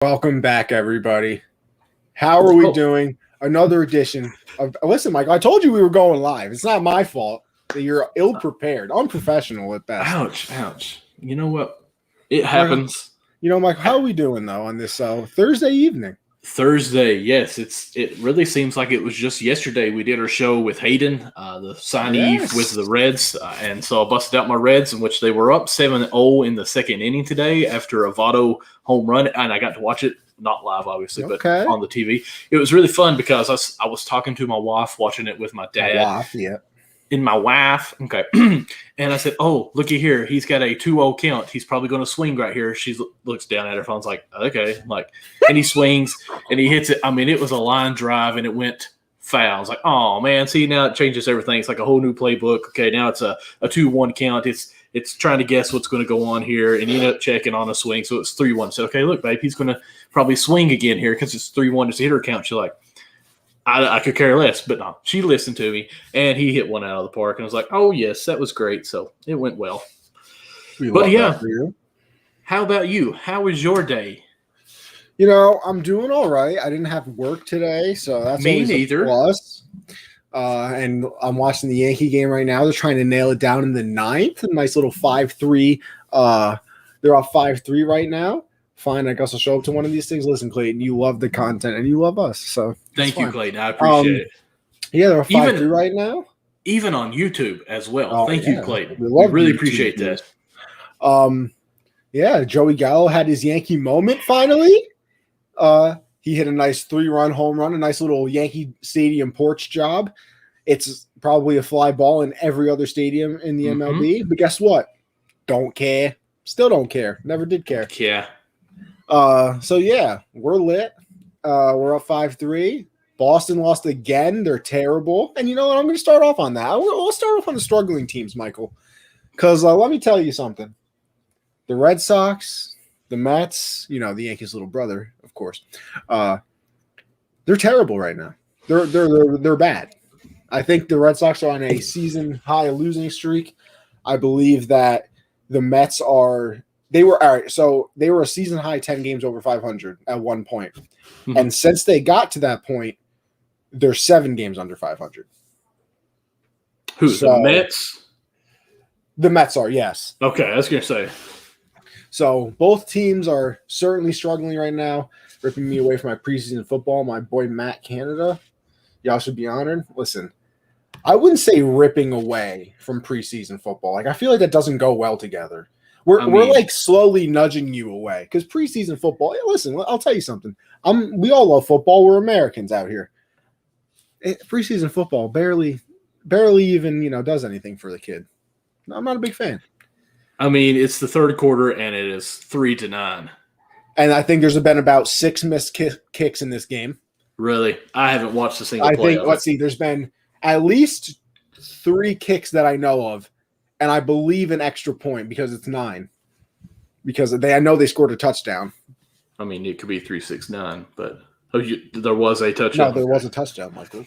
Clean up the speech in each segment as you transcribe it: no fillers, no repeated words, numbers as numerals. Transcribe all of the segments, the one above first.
Welcome back, everybody. How are we Oh, doing? Another edition of. Listen, Michael, I told you we were going live. It's not my fault that you're ill prepared, unprofessional at best. ouch, ouch. You know what? It Michael, happens. Michael, how are we doing though on this Thursday evening? Thursday, yes. It really seems like it was just yesterday we did our show with Hayden, the signee with Yes. the Reds, and so I busted out my Reds, in which they were up 7-0 in the second inning today after a Votto home run, and I got to watch it. Not live, obviously, but Okay. on the TV. It was really fun because I was talking to my wife, watching it with my dad. Yeah. In my wife. Okay. And I said, oh, looky here. He's got a 2-0 count. He's probably going to swing right here. She looks down at her phone's like, okay. And he swings and he hits it. I mean, it was a line drive and it went foul. I was like, oh, man. See, now it changes everything. It's like a whole new playbook. Okay, now it's a 2-1 count. It's trying to guess what's going to go on here. And you end up checking on a swing. So it's 3-1. I said, okay, look, babe, he's going to probably swing again here because it's 3-1. It's a hitter count. She's like, I could care less, but no, she listened to me, and he hit one out of the park, and I was like, oh, yes, that was great. So it went well. But yeah, how about you? How was your day? I'm doing all right. I didn't have work today, so that's Me always neither. a plus. And I'm watching the Yankee game right now. They're trying to nail it down in the ninth. A nice little 5-3. They're off 5-3 right now. Fine, I guess I'll show up to one of these things. Listen, Clayton, you love the content and you love us, so thank you, Clayton. I appreciate it. Yeah, they're 5-3 right now. Even on YouTube as well. Thank you, Clayton. We really appreciate that. Yeah, Joey Gallo had his Yankee moment finally. He hit a nice 3-run home run, a nice little Yankee Stadium porch job. It's probably a fly ball in every other stadium in the MLB, but guess what? Don't care. Still don't care. Never did care. Yeah. So yeah, we're lit. We're up 5-3. Boston lost again. They're terrible. And you know what? I'm going to start off on that. We'll start off on the struggling teams, Michael. Because let me tell you something. The Red Sox, the Mets, the Yankees' little brother, of course. They're terrible right now. They're bad. I think the Red Sox are on a season high losing streak. I believe that the Mets are. They were all right. So they were a season high 10 games over 500 at one point. Mm-hmm. And since they got to that point, they're 7 games under 500. The Mets? The Mets are, yes. Okay, I was going to say. So both teams are certainly struggling right now, ripping me away from my preseason football. My boy Matt Canada, y'all should be honored. Listen, I wouldn't say ripping away from preseason football. I feel like that doesn't go well together. We're slowly nudging you away because preseason football. Listen, I'll tell you something. We all love football. We're Americans out here. Preseason football barely even does anything for the kid. I'm not a big fan. It's the third quarter and it is 3-9. And I think there's been about 6 missed kicks in this game. Really, I haven't watched a single play. Let's see. There's been at least 3 kicks that I know of. And I believe an extra point because it's 9. Because I know they scored a touchdown. It could be 3-6-9, but there was a touchdown. No, there was a touchdown, Michael.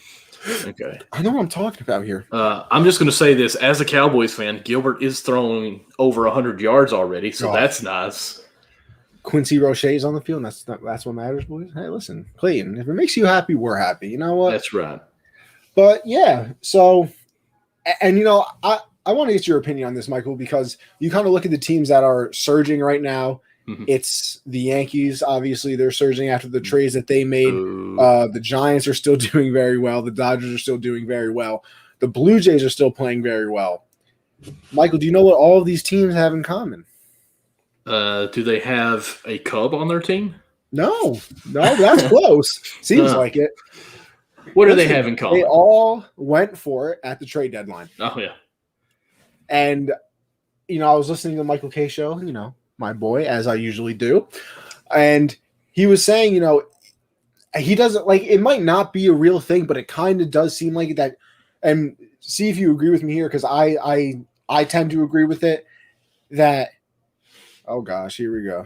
Okay. I know what I'm talking about here. I'm just going to say this. As a Cowboys fan, Gilbert is throwing over 100 yards already, so that's nice. Quincy Roche is on the field. That's what matters, boys. Hey, listen, Clayton, if it makes you happy, we're happy. You know what? That's right. But, yeah, so – and, I want to get your opinion on this, Michael, because you kind of look at the teams that are surging right now. Mm-hmm. It's the Yankees. Obviously, they're surging after the trades that they made. The Giants are still doing very well. The Dodgers are still doing very well. The Blue Jays are still playing very well. Michael, do you know what all of these teams have in common? Do they have a Cub on their team? No, that's close. Seems like it. What do they have in common? They all went for it at the trade deadline. Oh, yeah. And, I was listening to the Michael K show, my boy, as I usually do. And he was saying, he doesn't it might not be a real thing, but it kind of does seem like that. And see if you agree with me here, because I tend to agree with it that, oh gosh, here we go.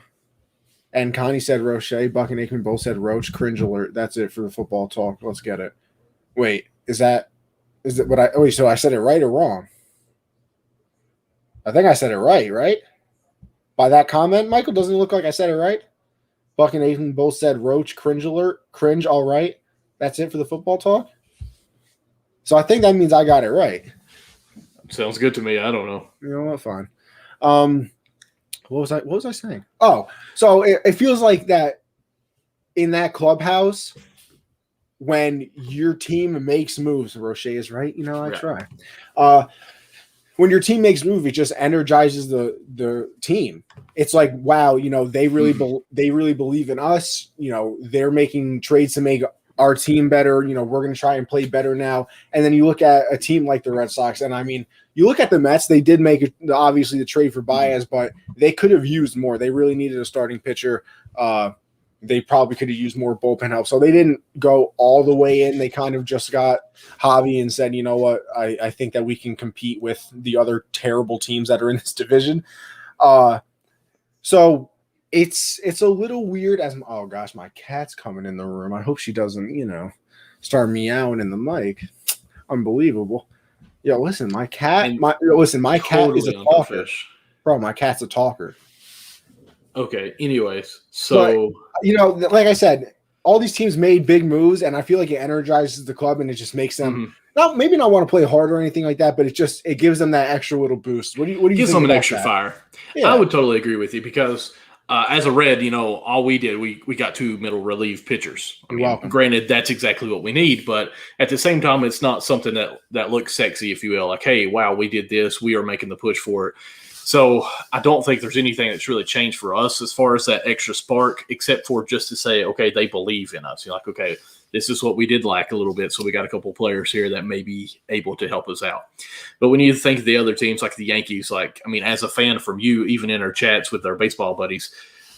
And Connie said Roche, Buck and Aikman both said Roach, cringe alert. That's it for the football talk. Let's get it. Wait, is it what so I said it right or wrong? I think I said it right? By that comment, Michael, doesn't it look like I said it right? Buck and Nathan both said Roach cringe alert. Cringe, all right. That's it for the football talk. So I think that means I got it right. Sounds good to me. I don't know. You know what? Fine. What was I saying? Oh, so it feels like that in that clubhouse when your team makes moves. Roche is right. You know, I try. When your team makes moves, it just energizes the team. It's like, wow, you know, they really believe in us. You know, they're making trades to make our team better. You know, we're going to try and play better now. And then you look at a team like the Red Sox, and I mean, you look at the Mets, they did make obviously the trade for Baez, but they could have used more. They really needed a starting pitcher. They probably could have used more bullpen help. So they didn't go all the way in. They kind of just got Javi and said, you know what, I think that we can compete with the other terrible teams that are in this division. So it's a little weird oh gosh, my cat's coming in the room. I hope she doesn't, you know, start meowing in the mic. Unbelievable. Yo, listen, my cat cat is a talker. Bro, my cat's a talker. Okay. Anyways, so but, you know, like I said, all these teams made big moves, and I feel like it energizes the club, and it just makes them maybe not want to play hard or anything like that, but it gives them that extra little boost. What do you gives think them an extra fire? Yeah. I would totally agree with you because as a Red, you know, all we did we got 2 middle relief pitchers. I mean, granted, that's exactly what we need, but at the same time, it's not something that looks sexy, if you will. Like, hey, wow, we did this. We are making the push for it. So I don't think there's anything that's really changed for us as far as that extra spark, except for just to say, okay, they believe in us. You're like, okay, this is what we did lack a little bit. So we got a couple of players here that may be able to help us out. But when you think of the other teams like the Yankees, like, I mean, as a fan from you, even in our chats with our baseball buddies,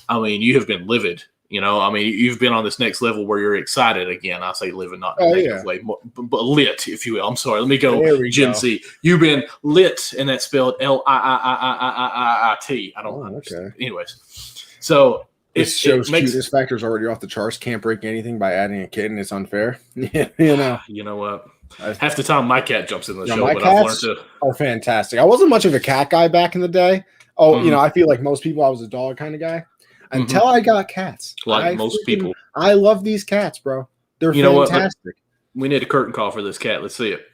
I mean, you have been livid. You know, I mean, you've been on this next level where you're excited again. I say live and not in a negative way, but lit, if you will. I'm sorry. Let me go Gen Z. You've been lit, and that's spelled Liiit. I don't understand. Anyways, so this shows cutest factor is already off the charts. Can't break anything by adding a kitten. It's unfair. You know. You know what? Half the time, my cat jumps in the show, my but cats I've learned to. Are fantastic. I wasn't much of a cat guy back in the day. You know, I feel like most people, I was a dog kind of guy. Until I got cats. Like most people. I love these cats, bro. They're fantastic. What? We need a curtain call for this cat. Let's see it.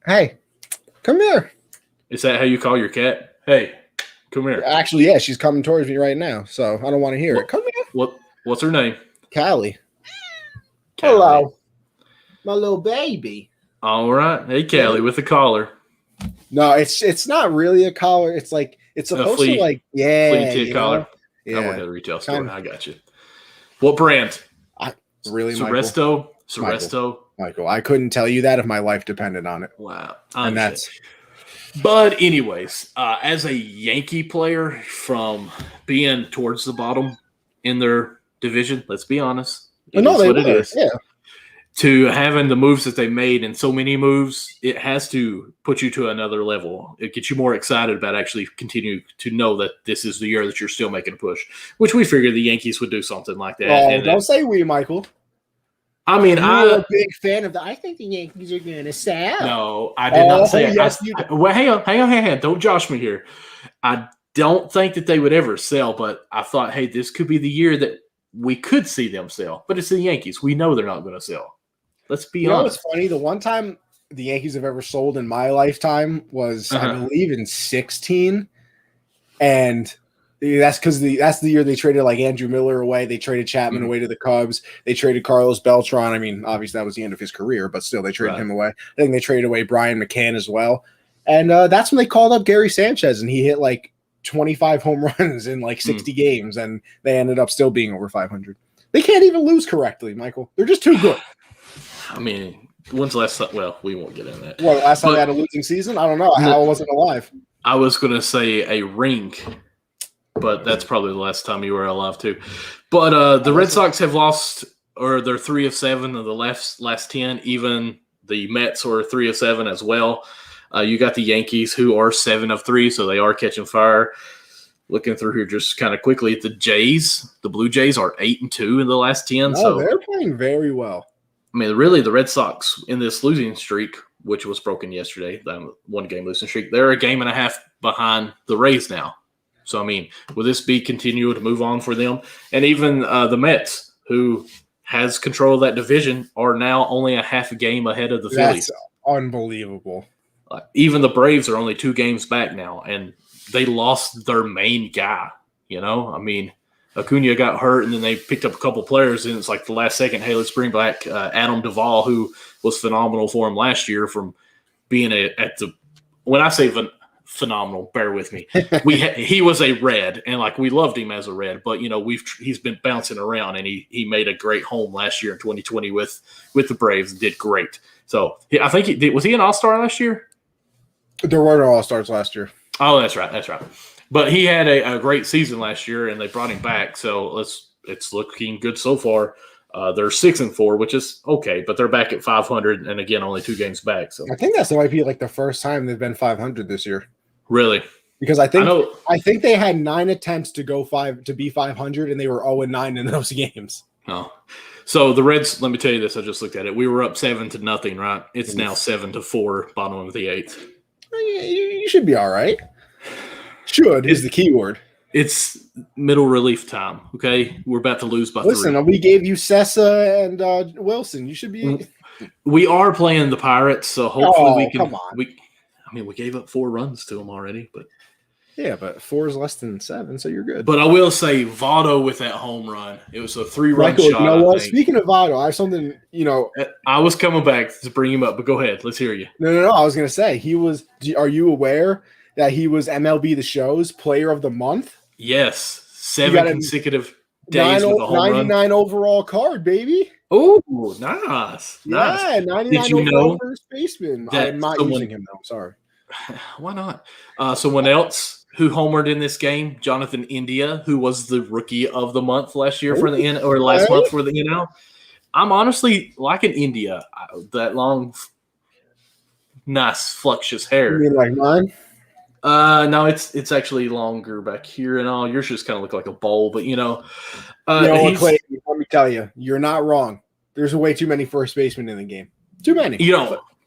Hey, come here. Is that how you call your cat? Hey, come here. Actually, yeah, she's coming towards me right now, so I don't want to hear it. Come here. What's her name? Callie. Hello. My little baby. All right. Hey, Callie, with the collar. No, it's not really a collar. It's like it's supposed to like flea tick collar. Yeah. I work at a retail store. I got you. What brand? Ceresto. Michael, I couldn't tell you that if my life depended on it. Wow. And that's. But anyways, as a Yankee player from being towards the bottom in their division, let's be honest. It is. Yeah. To having the moves that they made and so many moves, it has to put you to another level. It gets you more excited about actually continuing to know that this is the year that you're still making a push, which we figured the Yankees would do something like that. Oh, don't say we, Michael. I mean, I'm a big fan of that. I think the Yankees are going to sell. No, I did not say yes, well, hang on. Don't josh me here. I don't think that they would ever sell, but I thought, hey, this could be the year that we could see them sell. But it's the Yankees. We know they're not going to sell. Let's be honest. It's funny. The one time the Yankees have ever sold in my lifetime was, I believe, in 2016. And that's because that's the year they traded like Andrew Miller away. They traded Chapman away to the Cubs. They traded Carlos Beltran. I mean, obviously that was the end of his career, but still they traded him away. I think they traded away Brian McCann as well. And that's when they called up Gary Sanchez, and he hit like 25 home runs in like 60 games, and they ended up still being over 500. They can't even lose correctly, Michael. They're just too good. I mean, when's the last time? Well, we won't get into that. Well, last time they had a losing season? I don't know. Hal wasn't alive. I was going to say a ring, but that's probably the last time you were alive too. But the Red Sox have lost, or they're 3 of 7 of the last 10. Even the Mets are 3 of 7 as well. You got the Yankees, who are 7 of 3, so they are catching fire. Looking through here just kind of quickly at the Jays. The Blue Jays are 8-2 in the last 10. So they're playing very well. I mean, really, the Red Sox in this losing streak, which was broken yesterday, that 1-game losing streak, they're a game and a half behind the Rays now. So, I mean, will this be continue to move on for them? And even the Mets, who has control of that division, are now only a half a game ahead of the Phillies. That's unbelievable. Even the Braves are only 2 games back now, and they lost their main guy. I mean, Acuna got hurt, and then they picked up a couple players, and it's like the last second, hey, let's bring back Adam Duvall, who was phenomenal for him last year from being when I say phenomenal, bear with me. He was a Red, and we loved him as a Red, but he's been bouncing around, and he made a great home last year in 2020 with the Braves and did great. So I think was he an All-Star last year? There were no All-Stars last year. Oh, that's right. But he had a great season last year, and they brought him back. So it's looking good so far. They're 6-4, which is okay, but they're back at 500, and again, only 2 games back. So I think that might be the first time they've been 500 this year. Really? Because I think they had 9 attempts to be 500, and they were 0-9 in those games. Oh, so the Reds. Let me tell you this. I just looked at it. We were up 7-0, right? It's now 7-4, bottom of the 8th. You should be all right. Should is the key word. It's middle relief time. Okay, we're about to lose by 3. Listen, we gave you Sessa and Wilson. You should be. We are playing the Pirates, so hopefully we can. Come on. We gave up 4 runs to them already, but yeah, but 4 is less than 7, so you're good. But I will say, Votto with that home run, it was a 3-run shot. You know what? Speaking of Votto, I have something. I was coming back to bring him up, but go ahead. Let's hear you. No. I was gonna say he was. Are you aware that he was MLB The Show's Player of the Month? Yes, 7 consecutive days with a home 99 run. overall card, baby. Oh, nice. Yeah, 99 overall first baseman. I'm not using him though. Sorry. Why not? Someone else who homered in this game, Jonathan India, who was the Rookie of the Month last year last month for the NL. I'm honestly liking India. That long, nice, fluxuous hair. You mean like mine? No, it's actually longer back here and all. Yours just kind of look like a bowl, but Clay, let me tell you, you're not wrong. There's way too many first basemen in the game. Too many.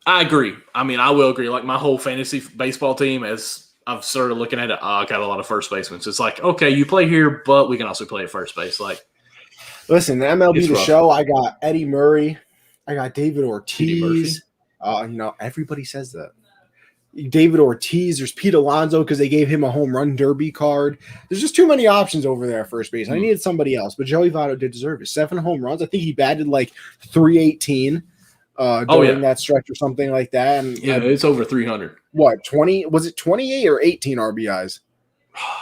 I agree. I mean, I will agree. Like my whole fantasy baseball team, as I've started looking at it, I got a lot of first basemen. So it's like, okay, you play here, but we can also play at first base. Listen, MLB The Show, I got Eddie Murray. I got David Ortiz. Everybody says that. David Ortiz. There's Pete Alonso because they gave him a home run derby card. There's just too many options over there at first base. I needed somebody else, but Joey Votto did deserve it. 7 home runs. I think he batted 318 during that stretch or something like that. And it's over 300. What, 20? Was it 28 or 18 RBIs?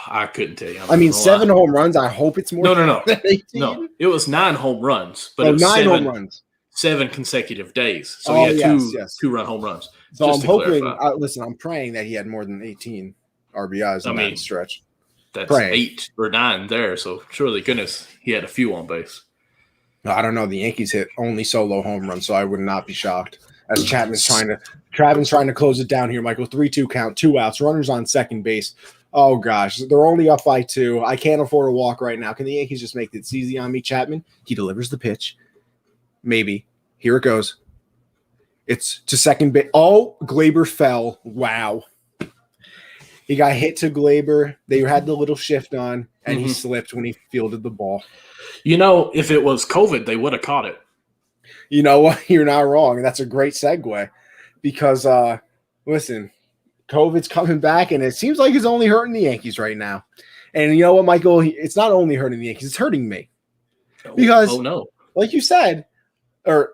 I couldn't tell you. I mean, 7 home runs. I hope it's more. No. Than 18. No, it was 9 home runs, but it was 9 home runs. 7 consecutive days. So he had 2-run home runs. So I'm hoping. I'm praying that he had more than 18 RBIs in that stretch. That's 8 or 9 there. So surely, goodness, he had a few on base. I don't know. The Yankees hit only solo home runs, so I would not be shocked. As Travin's trying to close it down here, Michael. 3-2 count, 2 outs, runners on second base. Oh gosh, they're only up by 2. I can't afford a walk right now. Can the Yankees just make it easy on me, Chapman? He delivers the pitch. Maybe. Here it goes. It's to second base. Oh, Glaber fell. Wow. He got hit to Glaber. They had the little shift on, and he slipped when he fielded the ball. If it was COVID, they would have caught it. You know what? You're not wrong. That's a great segue because, listen, COVID's coming back, and it seems like it's only hurting the Yankees right now. And you know what, Michael? It's not only hurting the Yankees. It's hurting me. Because, like you said, or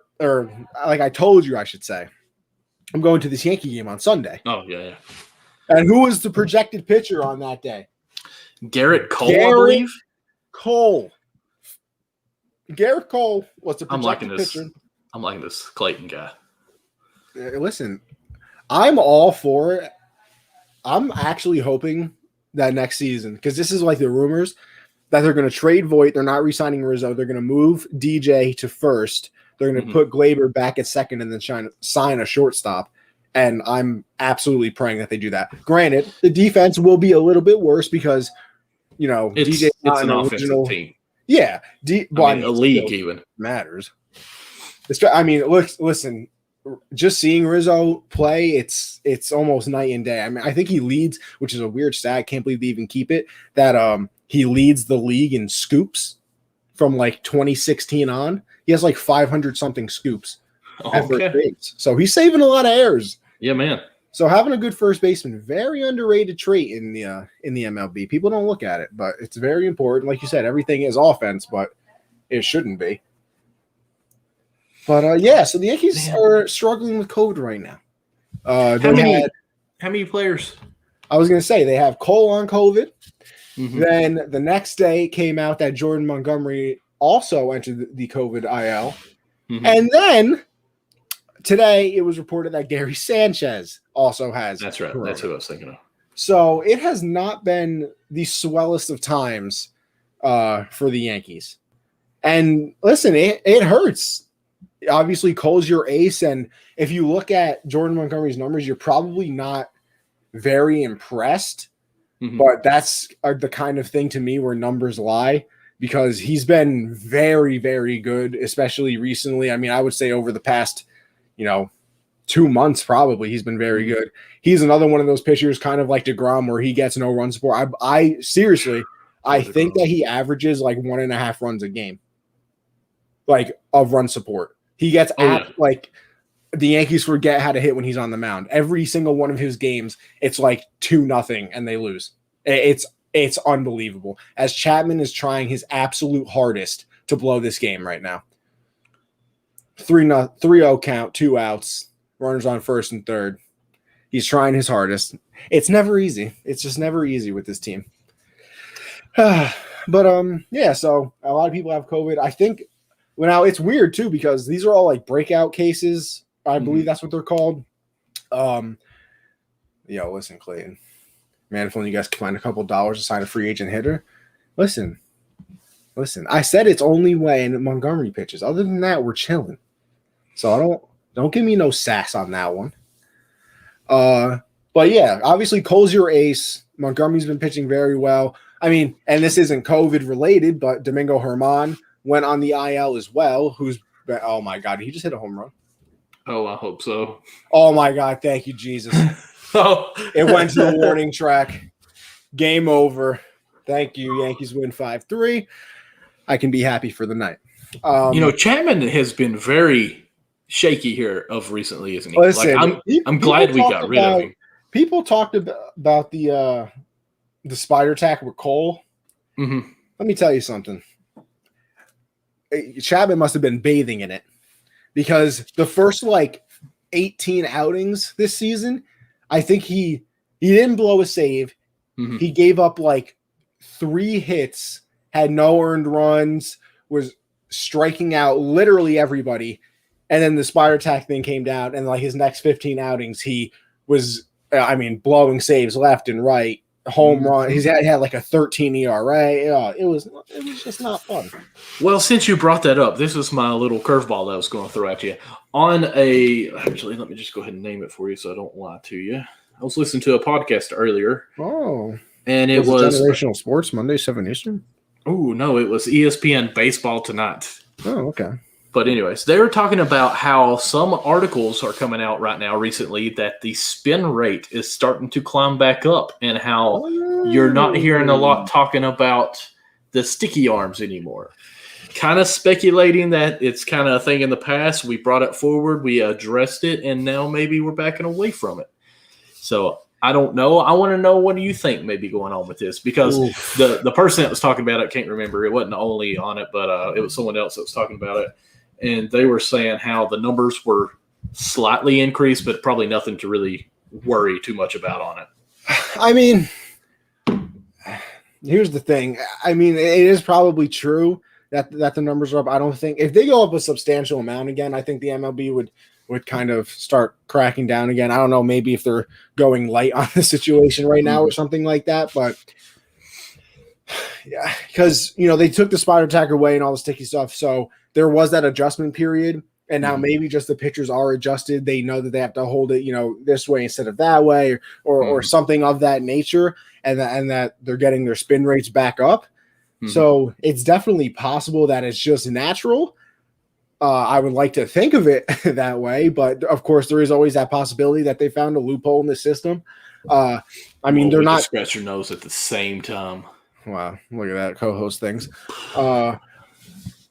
like I told you, I should say, I'm going to this Yankee game on Sunday. Oh, yeah. And who was the projected pitcher on that day? Garrett Cole, I believe. Garrett Cole was the projected pitcher. I'm liking this Clayton guy. Listen, I'm all for it. I'm actually hoping that next season, because this is like the rumors, that they're going to trade Voit. They're not re-signing Rizzo. They're going to move DJ to first. They're going to put Glaber back at second and then sign a shortstop. And I'm absolutely praying that they do that. Granted, the defense will be a little bit worse because, DJ's not an offensive team. Yeah. A league even. Matters. Listen, just seeing Rizzo play, it's almost night and day. I mean, I think he leads, which is a weird stat. I can't believe they even keep it. That he leads the league in scoops from like 2016 on. He has like 500 something scoops at first base. So he's saving a lot of errors. Yeah, man. So having a good first baseman, very underrated trait in the MLB. People don't look at it, but it's very important. Like you said, everything is offense, but it shouldn't be. But yeah, so the Yankees are struggling with COVID right now. How many players? I was going to say they have Cole on COVID. Mm-hmm. Then the next day it came out that Jordan Montgomery also entered the COVID IL. Mm-hmm. And then today it was reported that Gary Sanchez also has. That's right. Corona. That's who I was thinking of. So it has not been the swellest of times for the Yankees. And listen, it hurts. Obviously, Cole's your ace. And if you look at Jordan Montgomery's numbers, you're probably not very impressed. Mm-hmm. But that's the kind of thing to me where numbers lie, because he's been very, very good, especially recently. I mean, I would say over the past, 2 months, probably he's been very good. He's another one of those pitchers, kind of like DeGrom, where he gets no run support. I seriously, I think that he averages like 1.5 runs a game, like of run support. He gets like the Yankees forget how to hit when he's on the mound. Every single one of his games, it's like 2-0 and they lose. It's unbelievable. As Chapman is trying his absolute hardest to blow this game right now. 3-0 count, 2 outs, runners on first and third. He's trying his hardest. It's never easy. It's just never easy with this team. But yeah, so a lot of people have COVID. I think now it's weird too, because these are all like breakout cases. I believe that's what they're called. Listen, Clayton. Man, if only you guys could find a couple dollars to sign a free agent hitter. Listen. I said it's only when Montgomery pitches. Other than that, we're chilling. So don't give me no sass on that one. But yeah, obviously Cole's your ace. Montgomery's been pitching very well. I mean, and this isn't COVID related, but Domingo Germán went on the IL as well. Oh my God, he just hit a home run. Oh, I hope so. Oh my God, thank you, Jesus. It went to the warning track. Game over. Thank you. Yankees win 5-3. I can be happy for the night. Chapman has been very shaky here of recently, isn't he? Listen, I'm glad we got rid of him. People talked about the spider tack with Cole. Mm-hmm. Let me tell you something. Chapman must have been bathing in it, because the first 18 outings this season, I think he didn't blow a save. Mm-hmm. He gave up 3 hits, had no earned runs, was striking out literally everybody. And then the spider tack thing came down, and his next 15 outings, he was, blowing saves left and right, home run. He's had a 13 ERA. It was just not fun. Well, since you brought that up, this is my little curveball that I was going to throw at you. Actually, let me just go ahead and name it for you so I don't lie to you. I was listening to a podcast earlier. Oh. And it was Generational Sports, Monday, 7 Eastern? Oh, no, it was ESPN Baseball Tonight. Oh, okay. But anyways, they were talking about how some articles are coming out right now recently that the spin rate is starting to climb back up, and how you're not hearing a lot talking about the sticky arms anymore. Kind of speculating that it's kind of a thing in the past. We brought it forward, we addressed it, and now maybe we're backing away from it. So I don't know. I want to know, what do you think may be going on with this? Because the person that was talking about it, can't remember. It wasn't only on it, but it was someone else that was talking about it. And they were saying how the numbers were slightly increased, but probably nothing to really worry too much about on it. I mean, here's the thing. I mean, it is probably true that the numbers are up. I don't think if they go up a substantial amount again, I think the MLB would kind of start cracking down again. I don't know, maybe if they're going light on the situation right now or something like that, but yeah, because they took the spider tack away and all the sticky stuff, so there was that adjustment period, and now maybe just the pitchers are adjusted. They know that they have to hold it, this way instead of that way, or something of that nature, and that they're getting their spin rates back up. So it's definitely possible that it's just natural. I would like to think of it that way, but of course, there is always that possibility that they found a loophole in the system. I mean, they're we not. just scratch your nose at the same time. Wow, look at that co-host things.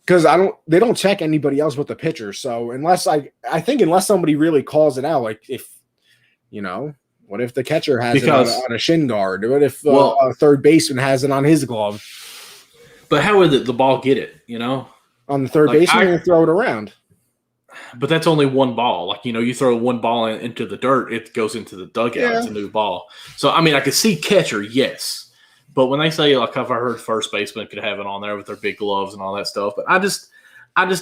Because they don't check anybody else but the pitcher. So unless unless somebody really calls it out, like if what if the catcher has it on a shin guard? What if a third baseman has it on his glove? But how would the ball get it? On the third baseman, and throw it around. But that's only one ball. Like, you throw one ball into the dirt, it goes into the dugout. Yeah. It's a new ball. So, I mean, I could see catcher, yes. But when they say, like, I've heard first baseman could have it on there with their big gloves and all that stuff. But I just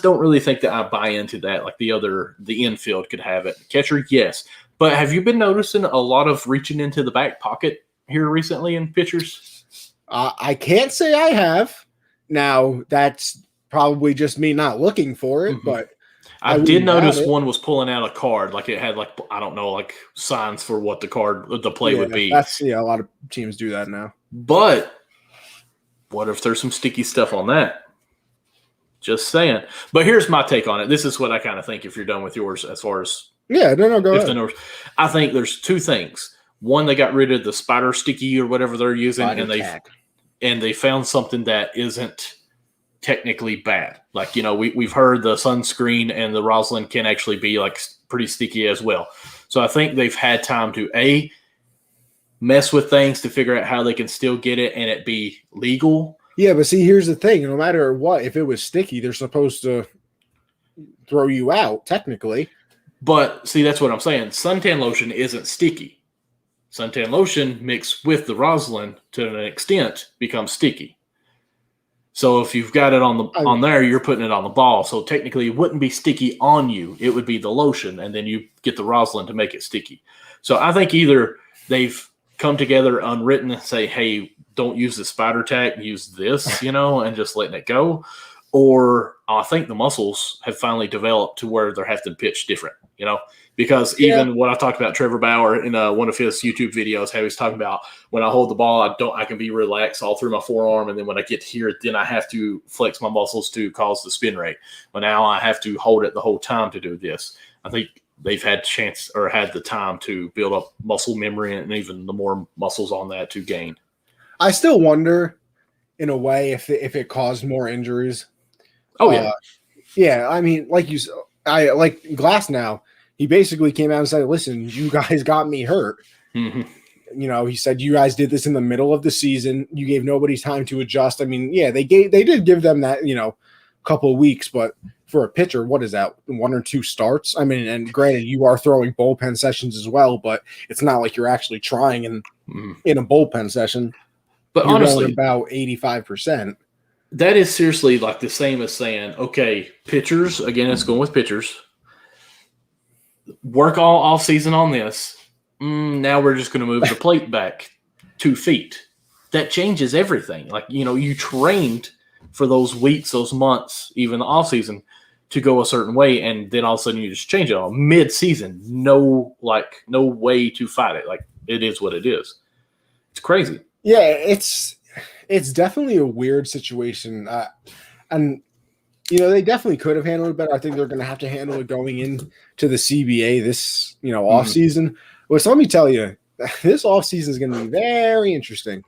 don't really think that I buy into that. Like the infield could have it. Catcher, yes. But have you been noticing a lot of reaching into the back pocket here recently in pitchers? I can't say I have. Now, that's probably just me not looking for it, but I did notice one was pulling out a card, like it had I don't know, like signs for what the play would be. A lot of teams do that now. But what if there's some sticky stuff on that? Just saying. But here's my take on it. This is what I kind of think if you're done with yours as far as go ahead. I think there's two things. One, they got rid of the spider sticky or whatever they're using, and they found something that isn't technically bad. Like, we've heard the sunscreen and the rosin can actually be like pretty sticky as well. So I think they've had time to mess with things to figure out how they can still get it and it be legal. Yeah, but see, here's the thing. No matter what, if it was sticky, they're supposed to throw you out technically. But see, that's what I'm saying. Suntan lotion isn't sticky. Suntan lotion mixed with the rosin to an extent becomes sticky. So if you've got it on there, you're putting it on the ball. So technically, it wouldn't be sticky on you. It would be the lotion, and then you get the rosin to make it sticky. So I think either they've come together unwritten and say, hey, don't use the spider tack, use this, and just letting it go. Or I think the muscles have finally developed to where they're having to pitch different, because even what I talked about Trevor Bauer in one of his YouTube videos, how he's talking about when I hold the ball, I can be relaxed all through my forearm. And then when I get here, then I have to flex my muscles to cause the spin rate. But now I have to hold it the whole time to do this. I think they've had the time to build up muscle memory and even the more muscles on that to gain. I still wonder in a way if it caused more injuries. Oh, yeah. Yeah, I mean, like I like Glass now. He basically came out and said, listen, you guys got me hurt. Mm-hmm. He said, you guys did this in the middle of the season. You gave nobody time to adjust. I mean, yeah, they did give them that, couple of weeks, but for a pitcher, what is that? 1 or 2 starts? I mean, and granted, you are throwing bullpen sessions as well, but it's not like you're actually trying in a bullpen session. But you're honestly, about 85%. That is seriously like the same as saying, okay, pitchers, again, it's going with pitchers, work all off season on this. Now we're just going to move the plate back 2 feet. That changes everything. Like, you trained for those weeks, those months, even the off season to go a certain way. And then all of a sudden you just change it on mid-season. No way to fight it. Like, it is what it is. It's crazy. Yeah, it's definitely a weird situation. And, they definitely could have handled it better. I think they're going to have to handle it going into the CBA this, off season. Which, let me tell you, this off season is going to be very interesting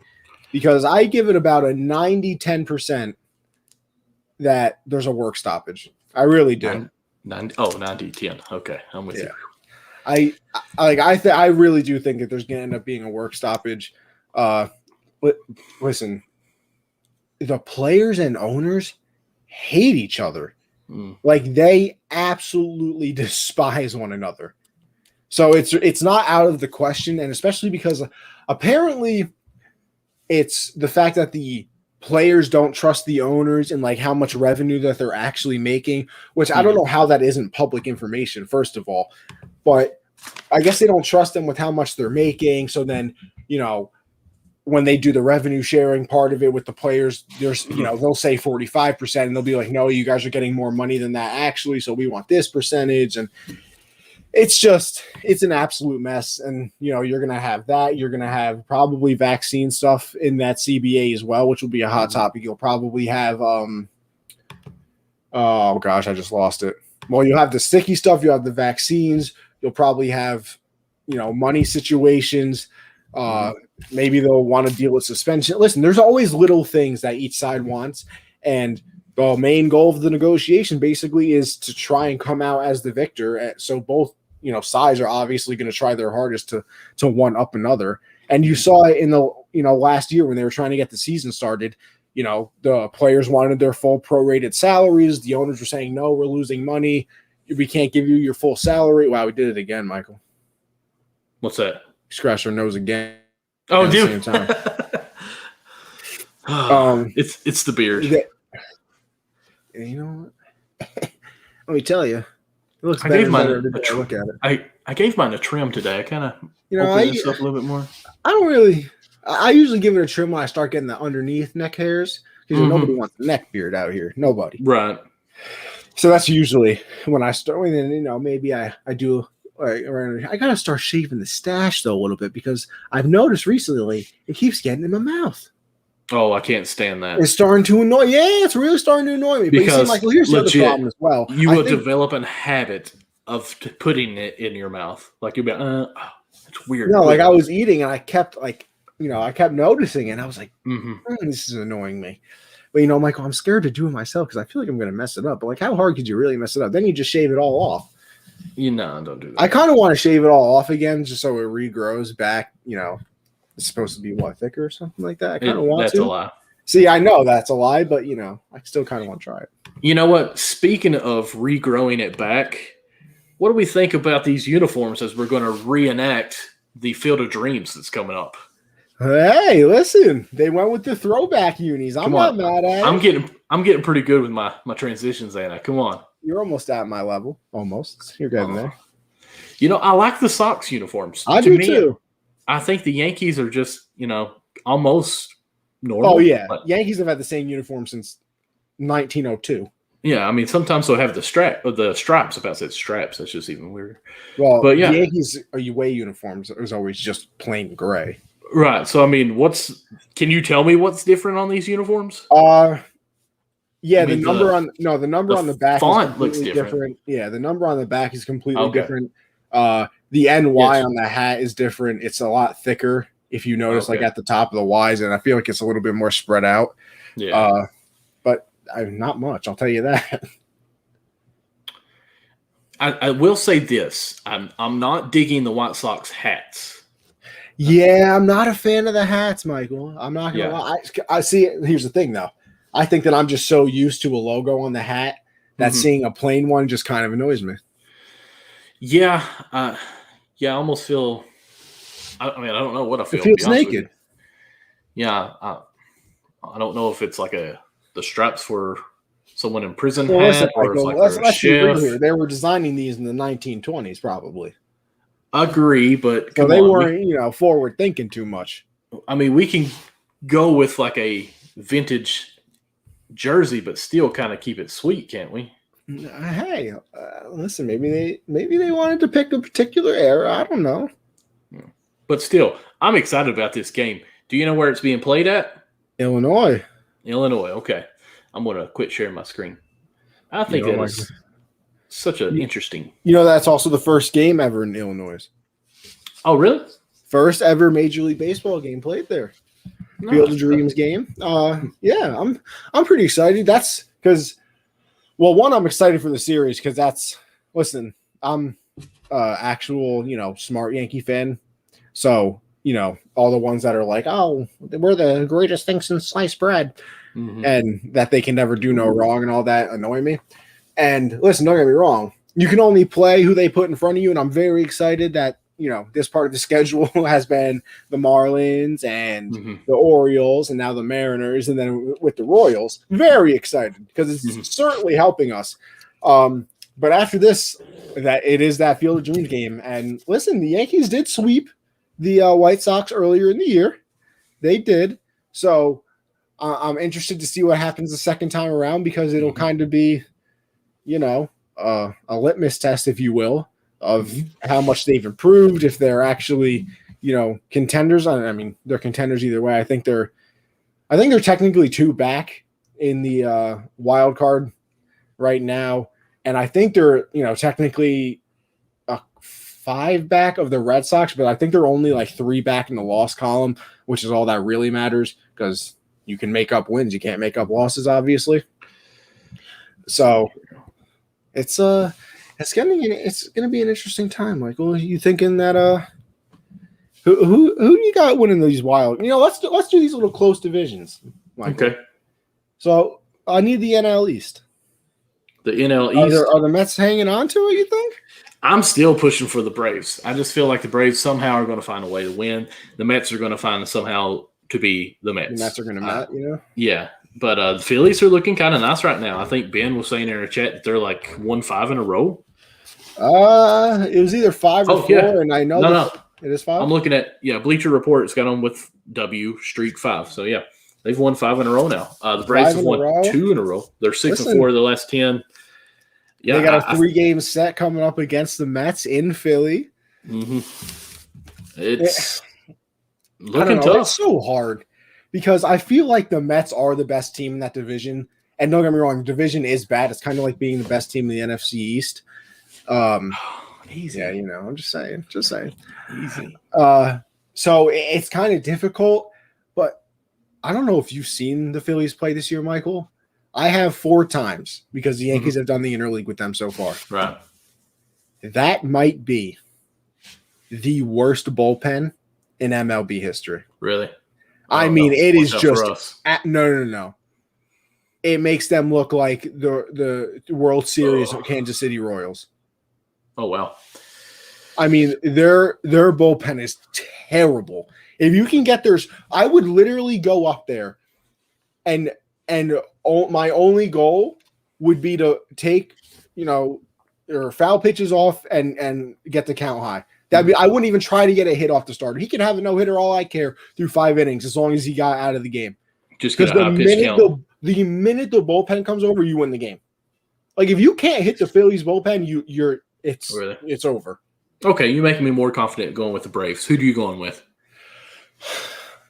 because I give it about a 90-10% that there's a work stoppage. I really do. 90-10. Okay, I'm with you. I really do think that there's going to end up being a work stoppage. But listen, the players and owners hate each other. Like, they absolutely despise one another. So it's not out of the question, and especially because apparently it's the fact that the players don't trust the owners and like how much revenue that they're actually making, which I don't know how that isn't public information, first of all. But I guess they don't trust them with how much they're making. So then, when they do the revenue sharing part of it with the players, there's, they'll say 45% and they'll be like, no, you guys are getting more money than that actually. So we want this percentage. And it's an absolute mess. And, you're going to have that. You're going to have probably vaccine stuff in that CBA as well, which will be a hot topic. You'll probably have Oh gosh, I just lost it. Well, you have the sticky stuff, you have the vaccines, you'll probably have, money situations. Maybe they'll want to deal with suspension. Listen, there's always little things that each side wants, and the main goal of the negotiation basically is to try and come out as the victor. So both, sides are obviously going to try their hardest to one up another. And you saw it in the, last year when they were trying to get the season started. The players wanted their full prorated salaries. The owners were saying, no, we're losing money. We can't give you your full salary. Wow, we did it again, Michael. What's that? Scratched our nose again. Oh, at dude. the same time. It's the beard. You know what? Let me tell you. It looks I better gave mine every day I look at it. I gave mine a trim today. I kind of I this up a little bit more. I usually give it a trim when I start getting the underneath neck hairs because nobody wants a neck beard out here. Nobody. Right. So that's usually when I start. And then, maybe I do. I gotta start shaving the stash though a little bit because I've noticed recently it keeps getting in my mouth. Oh, I can't stand that. It's starting to annoy. Yeah, it's really starting to annoy me. But because you see, Michael, here's the other problem as well. You will develop a habit of putting it in your mouth. Like you'll be, it's weird. No, like I was eating and I kept I kept noticing it. And I was like, mm-hmm. This is annoying me. But Michael, I'm scared to do it myself because I feel like I'm going to mess it up. But like, how hard could you really mess it up? Then you just shave it all off. Don't do that. I kind of want to shave it all off again just so it regrows back. It's supposed to be thicker or something like that. I kind of want to. That's a lie. See, I know that's a lie, but I still kind of want to try it. You know what? Speaking of regrowing it back, what do we think about these uniforms as we're going to reenact the Field of Dreams that's coming up? Hey, listen, they went with the throwback unis. I'm not mad at it. I'm getting pretty good with my transitions, Anna. Come on. You're almost at my level. Almost. You're getting there. I like the Sox uniforms. I do too. I think the Yankees are just, almost normal. Oh, yeah. Yankees have had the same uniform since 1902. Yeah, I mean, sometimes they'll have the stripes. About said straps. That's just even weirder. Well, but yeah, the Yankees away uniforms is always just plain gray. Right. So, I mean, can you tell me what's different on these uniforms? Yeah, the number on the back font is looks different. Yeah, the number on the back is completely different. The NY on the hat is different. It's a lot thicker if you notice, like at the top of the Ys, and I feel like it's a little bit more spread out. Yeah. But not much, I'll tell you that. I will say this: I'm not digging the White Sox hats. Yeah, I'm not a fan of the hats, Michael. I'm not gonna lie. I see it. Here's the thing, though. I think that I'm just so used to a logo on the hat that seeing a plain one just kind of annoys me. Yeah, I almost feel. I mean, I don't know what I feel. It feels naked. Yeah, I don't know if it's like the straps for someone in prison hat, or it's like let's be real here. They were designing these in the 1920s, probably. Agree, but so they weren't, forward thinking too much. I mean, we can go with like a vintage jersey, but still kind of keep it sweet, can't we? Hey, listen, maybe they wanted to pick a particular era. I don't know. But still, I'm excited about this game. Do you know where it's being played at? Illinois. Okay. I'm going to quit sharing my screen. I think that is such an interesting. That's also the first game ever in Illinois. Oh, really? First ever Major League Baseball game played there. No, Field of Dreams game. Yeah, I'm pretty excited. That's because, one, I'm excited for the series because I'm actual, smart Yankee fan. So, all the ones that are like, oh, we're the greatest thing since sliced bread, and that they can never do no wrong and all that annoy me. And listen, don't get me wrong. You can only play who they put in front of you, and I'm very excited that, this part of the schedule has been the Marlins and the Orioles and now the Mariners, and then with the Royals. Very excited because it's certainly helping us. But after this, that it is that Field of Dreams game. And listen, the Yankees did sweep the White Sox earlier in the year. They did. So I'm interested to see what happens the second time around because it'll kind of be, a litmus test, if you will, of how much they've improved, if they're actually, contenders. I mean, they're contenders either way. I think they're technically 2 back in the wild card right now, and I think they're technically a 5 back of the Red Sox, but I think they're only like 3 back in the loss column, which is all that really matters because you can make up wins, you can't make up losses, obviously. So it's gonna be an interesting time. Michael, you thinking that who you got winning these wild? Let's do these little close divisions, Michael. Okay. So I need the NL East. The NL East. Are the Mets hanging on to it, you think? I'm still pushing for the Braves. I just feel like the Braves somehow are going to find a way to win. The Mets are going to find somehow to be the Mets. The Mets are going to Met, Yeah, but the Phillies are looking kind of nice right now. I think Ben was saying in our chat that they're like 1-5 in a row. It was either 5 or 4, and I know no. It is 5? I'm looking at, Bleacher Report's got them with W streak 5. So, yeah, they've won 5 in a row now. The Braves have won 2 in a row. They're 6-4 of the last 10. Yeah, they got a 3-game set coming up against the Mets in Philly. Mm-hmm. It's looking tough. It's so hard because I feel like the Mets are the best team in that division. And don't get me wrong, the division is bad. It's kind of like being the best team in the NFC East. Easy. Yeah, I'm just saying. Easy. So it's kind of difficult, but I don't know if you've seen the Phillies play this year, Michael. I have 4 times because the Yankees have done the interleague with them so far. Right. That might be the worst bullpen in MLB history. Really? I mean, it is just no. It makes them look like the World Series of Kansas City Royals. Oh wow. I mean, their bullpen is terrible. If you can get theirs, I would literally go up there and my only goal would be to take, or foul pitches off and get the count high. I wouldn't even try to get a hit off the starter. He could have a no-hitter, all I care, through 5 innings as long as he got out of the game. Just because the minute the bullpen comes over, you win the game. Like if you can't hit the Phillies bullpen, it's over. Okay, you're making me more confident going with the Braves. Who do you going with?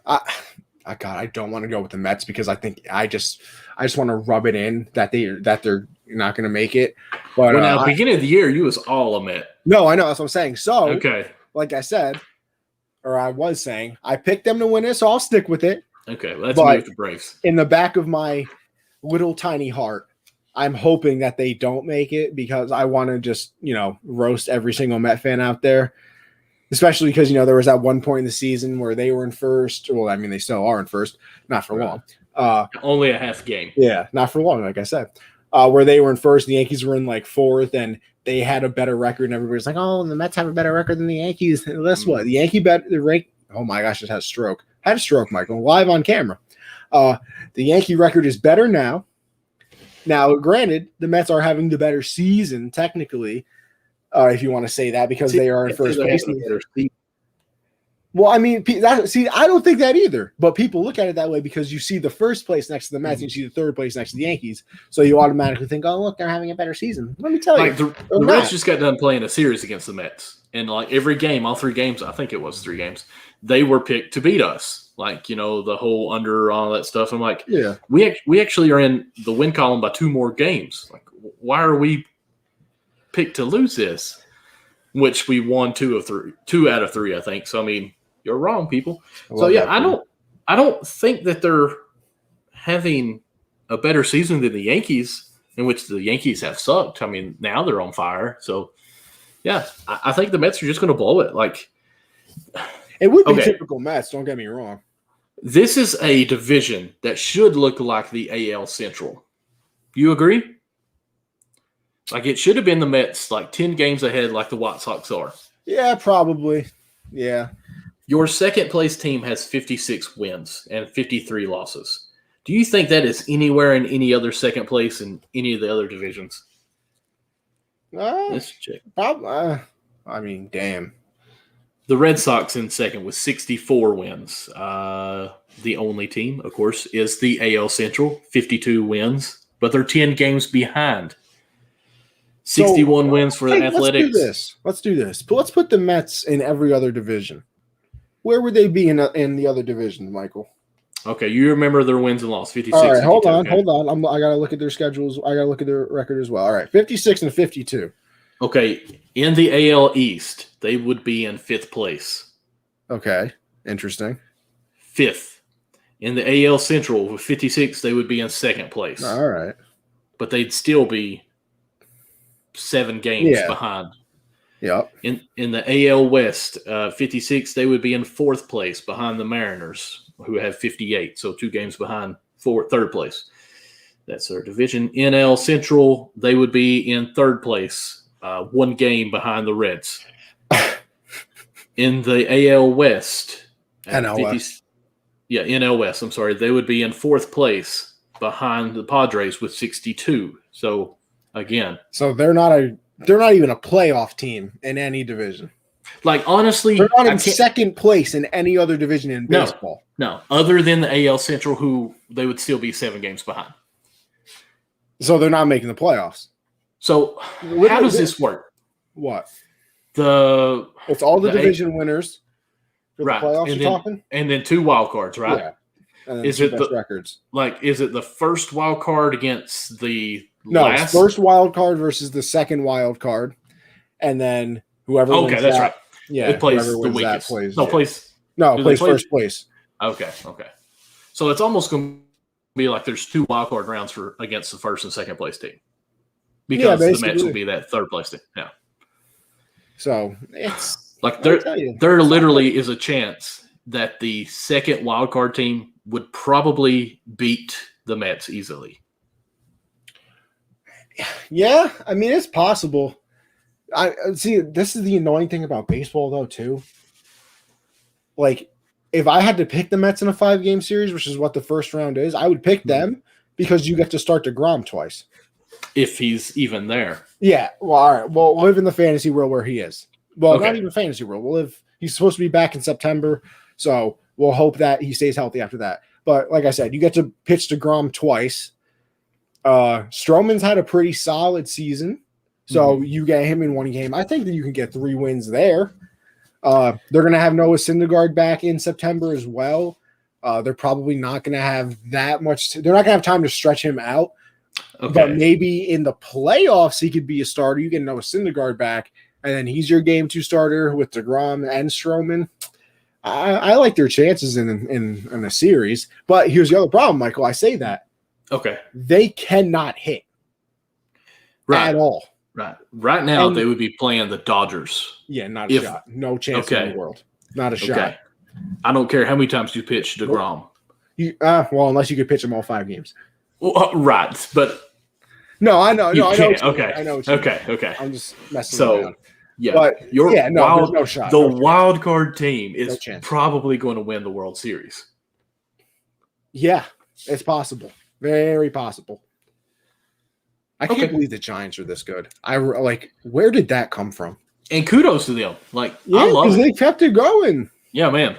I don't want to go with the Mets because I think I just want to rub it in that they're not going to make it. But now, beginning of the year, you was all a Met. No, I know that's what I'm saying. So, okay, like I said, or I was saying, I picked them to win it, so I'll stick with it. Okay, let's move to Braves. In the back of my little tiny heart, I'm hoping that they don't make it because I want to just roast every single Met fan out there. Especially because, there was that one point in the season where they were in first. Well, I mean, they still are in first. Not for long. Only a half game. Yeah, not for long, like I said. Where they were in first, the Yankees were in like 4th, and they had a better record. And everybody's like, oh, the Mets have a better record than the Yankees. And guess what? The Yankee oh, my gosh, just had a stroke. Had a stroke, Michael, live on camera. The Yankee record is better now. Now, granted, the Mets are having the better season, technically. If you want to say that, because they are in first place. Well, I mean, I don't think that either. But people look at it that way because you see the first place next to the Mets, and you see the third place next to the Yankees. So you automatically think, oh, look, they're having a better season. Let me tell you. The Reds just got done playing a series against the Mets. And like every game, all 3 games, I think it was 3 games, they were picked to beat us. Like, the whole under, all that stuff. I'm like, yeah, we actually are in the win column by 2 more games. Like, why are we picked to lose this? Which we won 2 out of 3, I think. So I mean, you're wrong, people. So yeah, I don't think that they're having a better season than the Yankees, in which the Yankees have sucked. I mean, now they're on fire. So yeah, I think the Mets are just going to blow it. Like, it would be typical Mets. Don't get me wrong. This is a division that should look like the AL Central. You agree? Like, it should have been the Mets, like 10 games ahead, like the White Sox are. Yeah, probably. Yeah. Your second place team has 56 wins and 53 losses. Do you think that is anywhere in any other second place in any of the other divisions? Let's check. I mean, damn. The Red Sox in second with 64 wins. The only team, of course, is the AL Central, 52 wins, but they're 10 games behind. 61 wins for the Athletics. Let's do this. But let's put the Mets in every other division. Where would they be in the other divisions, Michael? Okay, you remember their wins and losses, 56, All right, 52. hold on. I gotta look at their schedules. I gotta look at their record as well. All right, 56 and 52. Okay, in the AL East, they would be in 5th place. Okay, interesting. 5th. In the AL Central, with 56, they would be in 2nd place. All right. But they'd still be 7 games behind. Yep. In the AL West, 56, they would be in 4th place behind the Mariners, who have 58, so 2 games behind 3rd place. That's their division. NL Central, they would be in 3rd place, 1 game behind the Reds. In the AL West, NL West. NL West, I'm sorry, they would be in 4th place behind the Padres with 62. So, again. So they're not even a playoff team in any division. Like, honestly, they're not in 2nd place in any other division in baseball. No, other than the AL Central, who they would still be 7 games behind. So they're not making the playoffs. So how does this work? What? It's all the division winners. For right. The playoffs and you're then, talking? And then 2 wild cards, right? Yeah. And then is it the records? Like, is it the first wild card against the last? First wild card versus the second wild card, and then whoever. Okay, that's right. Yeah, it plays the weakest. Plays first place. Okay. So it's almost going to be like there's 2 wild card rounds against the first and second place team, because the Mets will be that 3rd place team. Yeah. So it's like there literally is a chance that the second wild card team would probably beat the Mets easily. Yeah, I mean, it's possible. I see. This is the annoying thing about baseball, though, too. Like, if I had to pick the Mets in a 5-game series, which is what the first round is, I would pick them because you get to start DeGrom twice. If he's even there. Yeah. Well, all right. We'll live in the fantasy world where he is. Well, not even fantasy world. He's supposed to be back in September, so we'll hope that he stays healthy after that. But like I said, you get to pitch DeGrom twice. Stroman's had a pretty solid season, so you get him in 1 game. I think that you can get 3 wins there. They're going to have Noah Syndergaard back in September as well. They're probably not going to have that much. They're not going to have time to stretch him out. Okay. But maybe in the playoffs, he could be a starter. You get Noah Syndergaard back, and then he's your game 2 starter with DeGrom and Stroman. I like their chances in a series. But here's the other problem, Michael. I say that. Okay. They cannot hit at all. Right. Right now, they would be playing the Dodgers. Yeah, not a shot. No chance in the world. Not a shot. I don't care how many times you pitch DeGrom. Well, unless you could pitch them all 5 games. Well, right, but no, I know. No, I know. Okay. I know. Okay. I'm just messing around. Yeah, but there's no shot. The wild card team is probably going to win the World Series. Yeah, it's possible. Very possible. I can't believe the Giants are this good. Where did that come from? And kudos to them. I love because they kept it going. Yeah, man.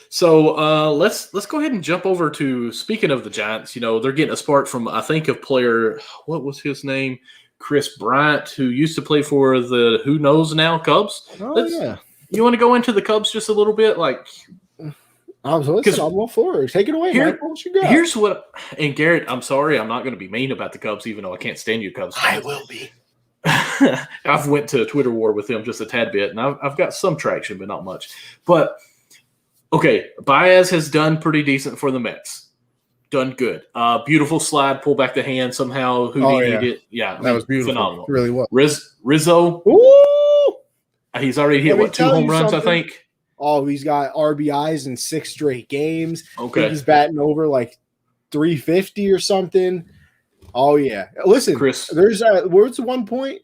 So let's go ahead and jump over to, speaking of the Giants, they're getting a spark from, I think, a player, what was his name? Chris Bryant, who used to play for the who knows now Cubs. Yeah. You want to go into the Cubs just a little bit? I'm all for it. Take it away, Michael. What you got? Here's what, and Garrett, I'm sorry, I'm not going to be mean about the Cubs, even though I can't stand you Cubs fans. I will be. I've went to a Twitter war with them just a tad bit, and I've got some traction, but not much. But, okay, Baez has done pretty decent for the Mets. Done good. Beautiful slide, pull back the hand somehow. Houdini did it. Yeah, that was beautiful. Phenomenal. It really was. Rizzo. Ooh! He's already hit, 2 home runs, I think? Oh, he's got RBIs in 6 straight games. Okay. He's batting over 350 or something. Oh, yeah. Listen, Chris, there's one point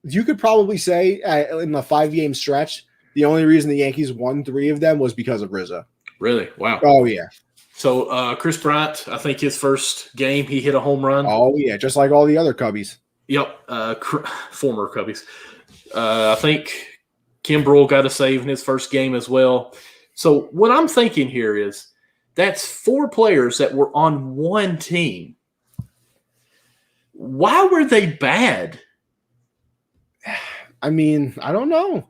you could probably say in the 5-game stretch, the only reason the Yankees won 3 of them was because of Rizzo. Really? Wow. Oh, yeah. So, Chris Bryant, I think his first game, he hit a home run. Oh, yeah, just like all the other Cubbies. Yep, former Cubbies. I think Kimbrel got a save in his first game as well. So, what I'm thinking here is that's 4 players that were on one team. Why were they bad? I mean, I don't know.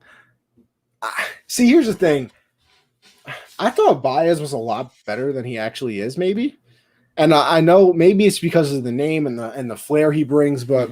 See, here's the thing. I thought Baez was a lot better than he actually is, maybe. And I know maybe it's because of the name and the flair he brings, but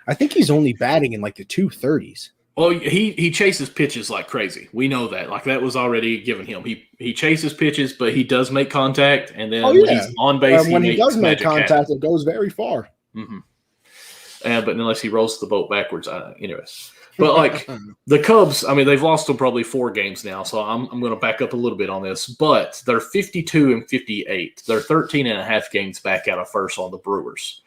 I think he's only batting in like the 230s. Well, he chases pitches like crazy. We know that. Like that was already given him. He chases pitches, but he does make contact, and then when he's on base, when he does make magic contact, happen. it goes very far. But unless he rolls the boat backwards, anyways. But like the Cubs, I mean, they've lost them probably 4 games now, so I'm going to back up a little bit on this. But they're 52 and 58. They're 13 and a half games back out of first on the Brewers.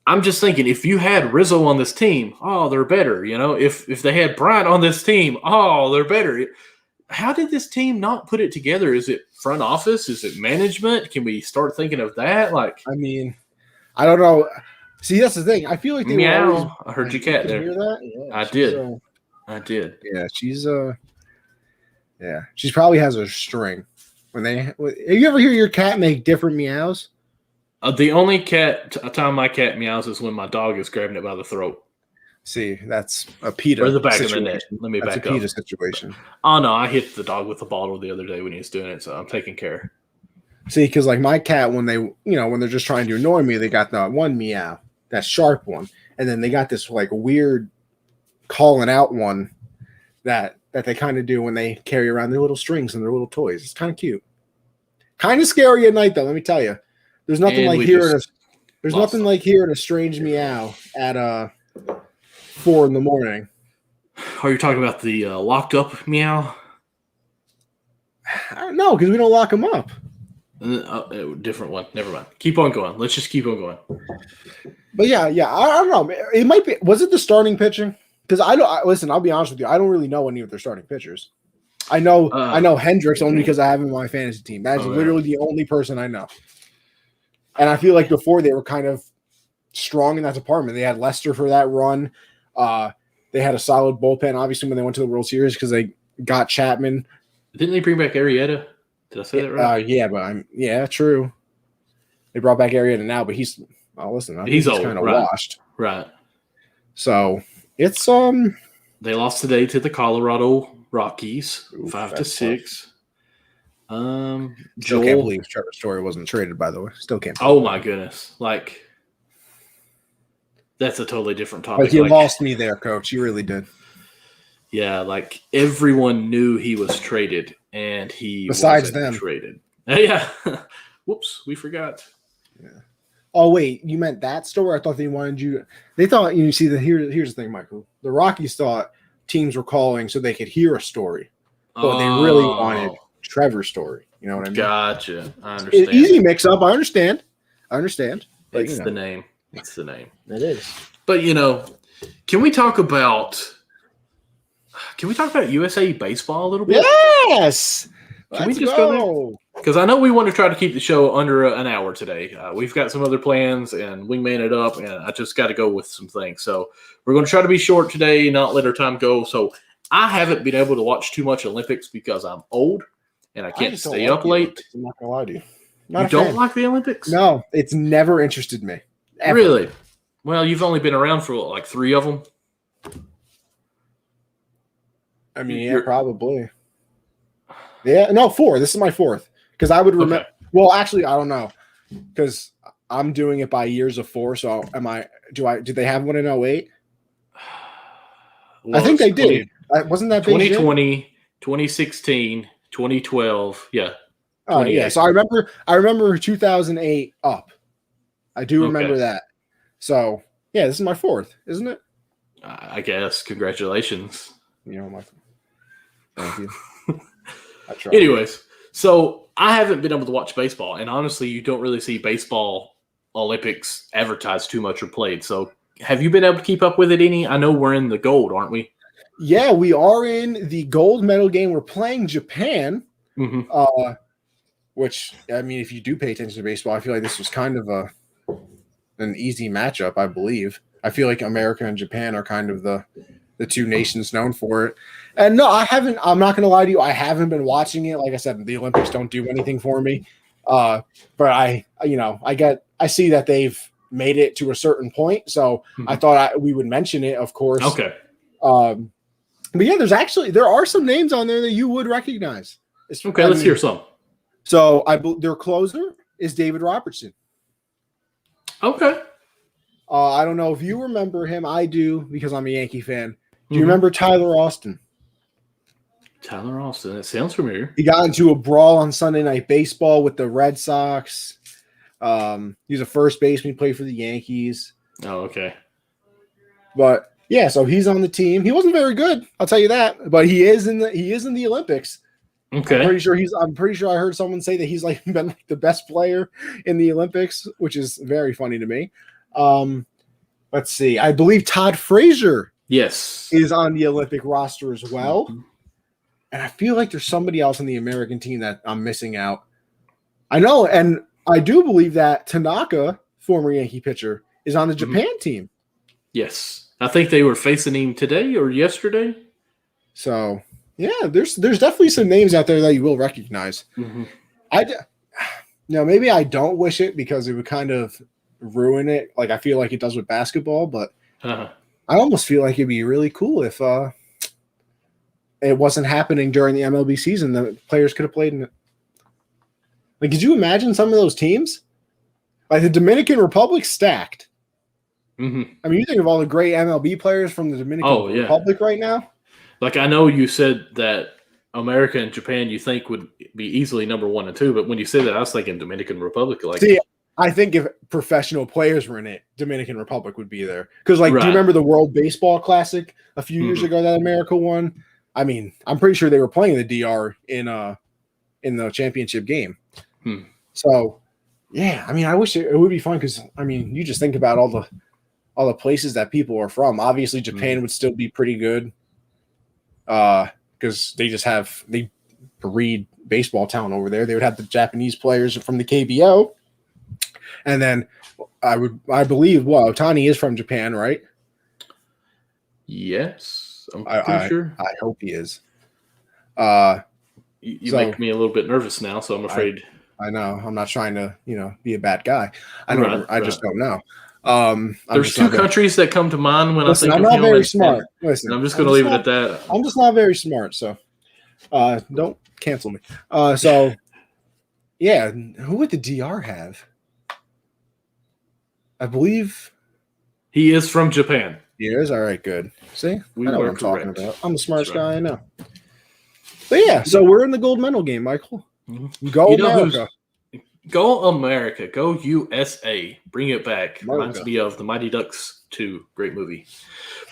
I'm just thinking, if you had Rizzo on this team, they're better. You know, if they had Bryant on this team, they're better. How did this team not put it together? Is it front office? Is it management? Can we start thinking of that? Like, I mean, I don't know. See, that's the thing. I feel like they meow. were always, I heard your cat there. Hear that? Yeah, I did. Yeah, she probably has a string. You ever hear your cat make different meows? The only time my cat meows is when my dog is grabbing it by the throat. See, that's a PETA or the back situation. of the net. Let me that's back a up. PETA situation. Oh no, I hit the dog with the bottle the other day when he was doing it, so I'm taking care. See, because like my cat, when when they're just trying to annoy me, they got that one meow, that sharp one, and then they got this like weird calling out one that they kind of do when they carry around their little strings and their little toys. It's kind of cute, kind of scary at night though. Let me tell you, there's nothing like hearing a strange meow at 4 a.m. Are you talking about the locked up meow? I don't know, because we don't lock them up. Different one. Never mind. Keep on going. Let's just keep on going. But yeah, I don't know. It might be. Was it the starting pitching? Because listen. I'll be honest with you. I don't really know any of their starting pitchers. I know Hendricks only because I have him on my fantasy team. That's literally the only person I know. And I feel like before they were kind of strong in that department. They had Lester for that run. They had a solid bullpen, obviously, when they went to the World Series because they got Chapman. Didn't they bring back Arrieta? Did I say that right? Yeah, true. They brought back Arrieta now, but he's old, kind of washed. Right. So it's they lost today to the Colorado Rockies, 5-6. Still can't believe Trevor Story wasn't traded, by the way. Still can't. Oh my goodness! Like that's a totally different topic. But you lost me there, Coach. You really did. Yeah, like everyone knew he was traded, and he besides them traded. Yeah. Whoops, we forgot. Yeah. Oh wait, you meant that story? I thought they wanted you. They thought see that here's the thing, Michael. The Rockies thought teams were calling so they could hear a story, but they really wanted Trevor's story. You know what I mean? Gotcha. I understand. Easy mix up. I understand. But, it's the name. It's the name. It is. But can we talk about USA baseball a little bit? Yes. Can we just go there? Because I know we want to try to keep the show under an hour today. We've got some other plans and wingman it up, and I just got to go with some things. So we're going to try to be short today, not let our time go. So I haven't been able to watch too much Olympics because I'm old and I can't stay up late. I'm not going to lie to you. You don't like the Olympics? No, it's never interested me. Ever. Really? Well, you've only been around for like 3 of them. I mean, probably. Yeah, no, 4. This is my 4th. Because I would remember. Okay. Well, actually, I don't know. Because I'm doing it by years of 4. So do they have one in 08? Well, I think they did. Wasn't that 2020, 2016, 2012? Yeah. Oh yeah. So I remember 2008 up. I do remember that. So yeah, this is my 4th, isn't it? I guess. Congratulations. Michael. Thank you. Anyways, so I haven't been able to watch baseball, and honestly, you don't really see baseball Olympics advertised too much or played. So have you been able to keep up with it any? I know we're in the gold, aren't we? Yeah, we are in the gold medal game. We're playing Japan, which, I mean, if you do pay attention to baseball, I feel like this was kind of an easy matchup, I believe. I feel like America and Japan are kind of the 2 nations known for it. And no, I'm not going to lie to you. I haven't been watching it. Like I said, the Olympics don't do anything for me. But I see that they've made it to a certain point. So I thought we would mention it, of course. Okay. But yeah, there are some names on there that you would recognize. Okay, let's hear some. So their closer is David Robertson. Okay. I don't know if you remember him. I do because I'm a Yankee fan. Do you remember Tyler Austin? Tyler Austin. That sounds familiar. He got into a brawl on Sunday Night Baseball with the Red Sox. He's a first baseman. He played for the Yankees. Oh, okay. But yeah, so he's on the team. He wasn't very good, I'll tell you that. But he is in the Olympics. Okay. I'm pretty sure I heard someone say that he's like been like the best player in the Olympics, which is very funny to me. Let's see. I believe Todd Frazier is on the Olympic roster as well. Mm-hmm. And I feel like there's somebody else on the American team that I'm missing out. I know, and I do believe that Tanaka, former Yankee pitcher, is on the Japan team. Yes. I think they were facing him today or yesterday. So, yeah, there's definitely some names out there that you will recognize. Mm-hmm. Maybe I don't wish it because it would kind of ruin it. Like I feel like it does with basketball, but I almost feel like it'd be really cool if it wasn't happening during the MLB season. The players could have played in it. Like, could you imagine some of those teams? Like the Dominican Republic stacked. Mm-hmm. I mean, you think of all the great MLB players from the Dominican Republic right now. Like I know you said that America and Japan you think would be easily number 1 and 2, but when you said that, I was thinking Dominican Republic. Like, see, I think if professional players were in it, Dominican Republic would be there. Because, like, do you remember the World Baseball Classic a few years ago that America won? I mean, I'm pretty sure they were playing the DR in the championship game. So, yeah, I mean, I wish it would be fun because, I mean, you just think about all the places that people are from. Obviously, Japan would still be pretty good because they breed baseball talent over there. They would have the Japanese players from the KBO. And then I believe, Ohtani is from Japan, right? Yes. I'm pretty sure. I hope he is. You make me a little bit nervous now, so I'm afraid. I know. I'm not trying to, be a bad guy. I just don't know. There's 2 countries that come to mind when I think I'm not very smart. Listen, I'm just going to leave it at that. I'm just not very smart, so don't cancel me. So, yeah, who would the DR have? I believe he is from Japan. He is? All right, good. See? I know what I'm talking about. I'm the smartest guy I know. But yeah, so we're in the gold medal game, Michael. Go America. Go America. Go USA. Bring it back. Reminds me of the Mighty Ducks 2. Great movie.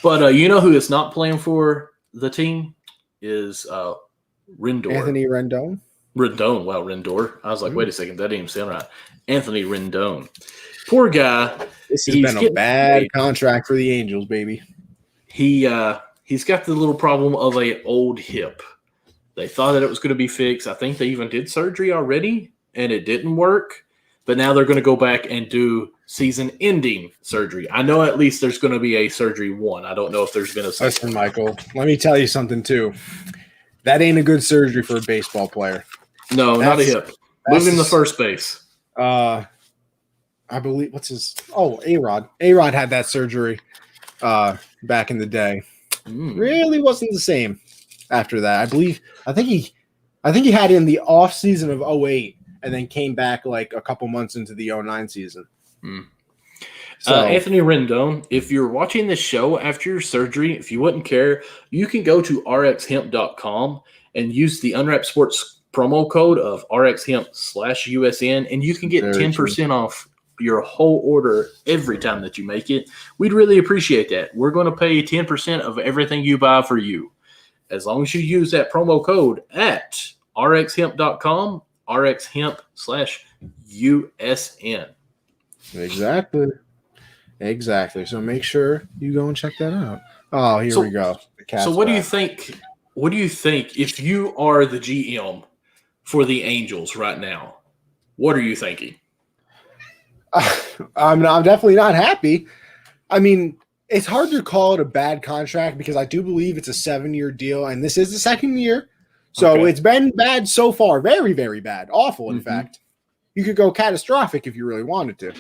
But you know who is not playing for the team is Rendon. Anthony Rendon. Rendon. Wow, Rendor. I was like, wait a second. That didn't even sound right. Anthony Rendon. Poor guy. This has been a bad contract for the Angels, baby. He's got the little problem of a old hip. They thought that it was going to be fixed. I think they even did surgery already, and it didn't work. But now they're going to go back and do season-ending surgery. I know at least there's going to be a surgery 1. I don't know if there's been a surgery. Listen, Michael, let me tell you something, too. That ain't a good surgery for a baseball player. No, not a hip. Move him to first base. I believe A-Rod. A-Rod had that surgery back in the day. Really wasn't the same after that. I think he had it in the off season of 2008 and then came back like a couple months into the 2009 season. So, Anthony Rendon, if you're watching this show after your surgery, if you wouldn't care, you can go to rxhemp.com and use the Unwrapped Sports promo code of rxhemp/USN, and you can get 10% off your whole order every time that you make it. We'd really appreciate that. We're going to pay 10% of everything you buy for you. As long as you use that promo code at rxhemp.com, rxhemp/USN. Exactly. So make sure you go and check that out. Oh, here we go. So what do you think? What do you think if you are the GM for the Angels right now? What are you thinking? I'm definitely not happy. I mean, it's hard to call it a bad contract because I do believe it's a 7-year deal, and this is the 2nd year. So It's been bad so far. Very, very bad. Awful, in fact. You could go catastrophic if you really wanted to.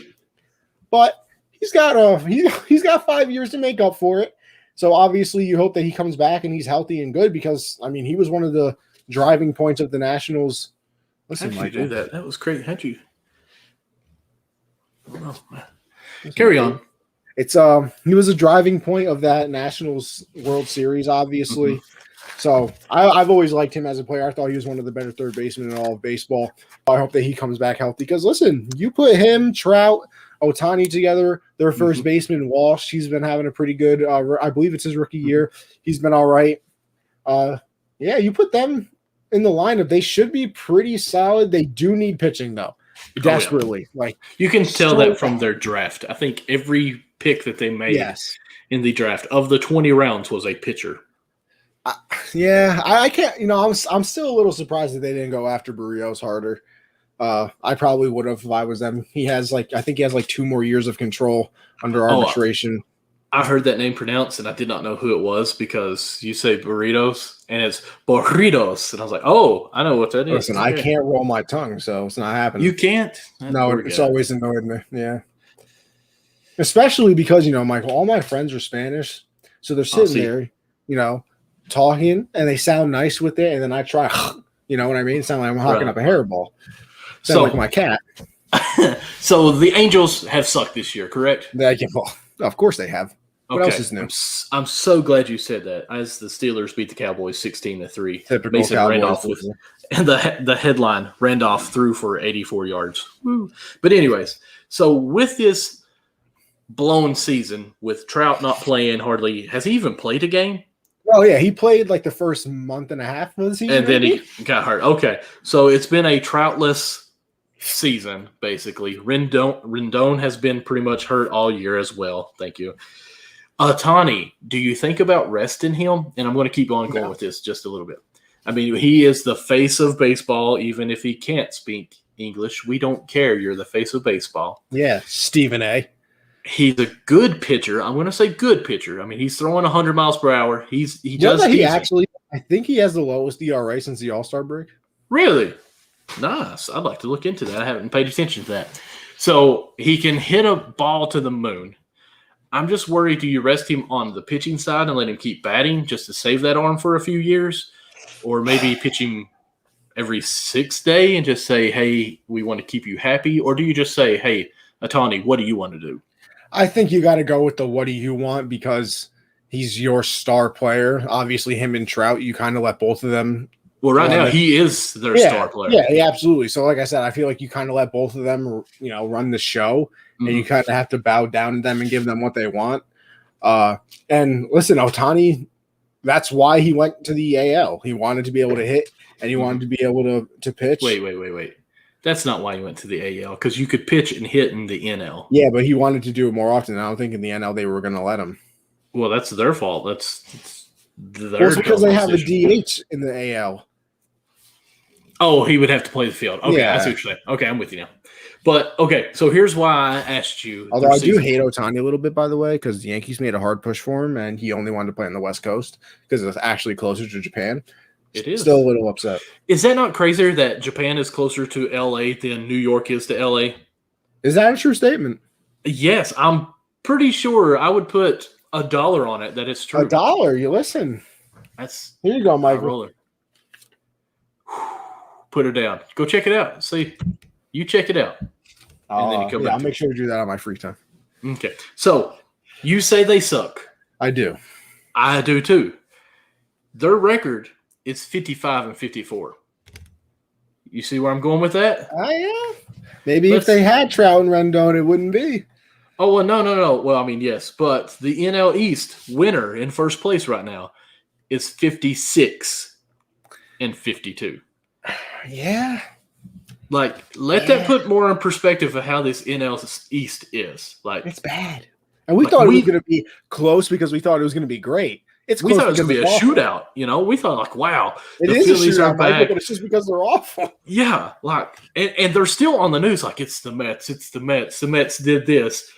But he's got 5 years to make up for it. So obviously you hope that he comes back and he's healthy and good because, I mean, he was one of the driving points of the Nationals. Listen, How'd you Michael. do that? That was great. How'd you? I don't know. Carry on. It's he was a driving point of that Nationals World Series, obviously. Mm-hmm. So I've always liked him as a player. I thought he was one of the better third basemen in all of baseball. I hope that he comes back healthy because listen, you put him, Trout, Ohtani together, their first baseman Walsh. He's been having a pretty good. I believe it's his rookie year. He's been all right. Yeah, you put them in the lineup. They should be pretty solid. They do need pitching though, desperately. Like you can tell that from their draft. I think every pick that they made in the draft of the 20 rounds was a pitcher. I can't. I'm still a little surprised that they didn't go after Barrios harder. I probably would have if I was them. I think he has 2 more years of control under arbitration. I heard that name pronounced, and I did not know who it was because you say burritos, and it's burritos, and I was like, "Oh, I know what that is." Listen, I can't roll my tongue, so it's not happening. You can't? No, it's always annoyed me. Yeah, especially because Michael, all my friends are Spanish, so they're sitting there, talking, and they sound nice with it, and then I try, you know what I mean? Sound like I'm hawking up a hairball. Sound like my cat. So the Angels have sucked this year, correct? Of course they have. What else is new? I'm so glad you said that. As the Steelers beat the Cowboys 16-3. Typical Mason Cowboys. Randolph and the headline, Randolph threw for 84 yards. Woo. But anyways, so with this blown season, with Trout not playing hardly, has he even played a game? Oh, yeah. He played the first month and a half of the season. And then he got hurt. Okay. So it's been a Troutless season, basically. Rendon has been pretty much hurt all year as well. Thank you. Ohtani, do you think about resting him? And I'm going to keep on going with this just a little bit. I mean, he is the face of baseball, even if he can't speak English. We don't care. You're the face of baseball. Yeah, Stephen A. He's a good pitcher. I'm going to say good pitcher. I mean, he's throwing 100 miles per hour. I think he has the lowest ERA since the All-Star break. Really? Nice. I'd like to look into that. I haven't paid attention to that. So he can hit a ball to the moon. I'm just worried, do you rest him on the pitching side and let him keep batting just to save that arm for a few years? Or maybe pitch him every 6th day and just say, hey, we want to keep you happy? Or do you just say, hey, Ohtani, what do you want to do? I think you got to go with the what do you want because he's your star player. Obviously, him and Trout, you kind of let both of them. Well, right now, he is their star player. Yeah, absolutely. So, like I said, I feel like you kind of let both of them, run the show, and you kind of have to bow down to them and give them what they want. And listen, Ohtani, that's why he went to the AL. He wanted to be able to hit, and he wanted to be able to pitch. Wait. That's not why he went to the AL, because you could pitch and hit in the NL. Yeah, but he wanted to do it more often. I don't think in the NL they were going to let him. Well, that's their fault. That's their because they have a DH in the AL. Oh, he would have to play the field. Okay, yeah. I see what you're saying. Okay, I'm with you now. But, okay, so here's why I asked you. Although I do hate Ohtani a little bit, by the way, because the Yankees made a hard push for him, and he only wanted to play on the West Coast because it's actually closer to Japan. It is. Still a little upset. Is that not crazier that Japan is closer to L.A. than New York is to L.A.? Is that a true statement? Yes, I'm pretty sure I would put $1 on it that it's true. $1? You listen. Here you go, Michael. Roller. Put her down. Go check it out. See, you check it out. And then you come back. I'll make sure to do that on my free time. Okay. So you say they suck. I do. I do too. Their record is 55-54. You see where I'm going with that? Yeah. Maybe if they had Trout and Rendon, it wouldn't be. Oh, well, no. Well, I mean, yes. But the NL East winner in first place right now is 56-52. Yeah. Let that put more in perspective of how this NL East is. It's bad. And we thought it was going to be close because we thought it was going to to be great. We thought it was going to be a shootout. We thought wow, the Phillies are back, but it's just because they're awful. Yeah, and they're still on the news it's the Mets. It's the Mets. The Mets did this.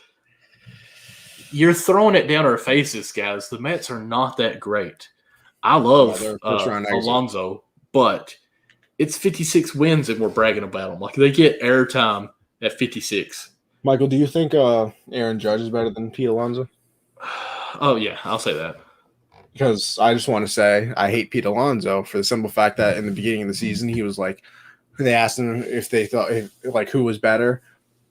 You're throwing it down our faces, guys. The Mets are not that great. I love Alonso, but it's 56 wins and we're bragging about them. They get airtime at 56. Michael, do you think Aaron Judge is better than Pete Alonso? Oh, yeah, I'll say that. because I just want to say I hate Pete Alonso for the simple fact that in the beginning of the season he was like, they asked him if they thought like who was better,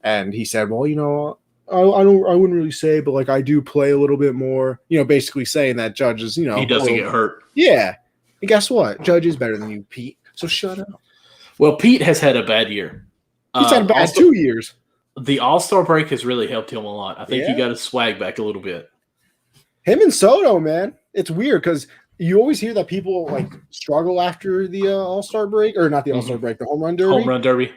and he said, "Well, I wouldn't really say, but like I do play a little bit more." Basically saying that Judge is, He doesn't get hurt. Yeah, and guess what? Judge is better than you, Pete. So shut up. Well, Pete has had a bad year. He's had a bad 2 years. The All-Star break has really helped him a lot. I think he Yeah. got his swag back a little bit. Him and Soto, man, it's weird because you always hear that people like struggle after the All-Star break, or not the All-Star break, the Home Run Derby. Home Run Derby.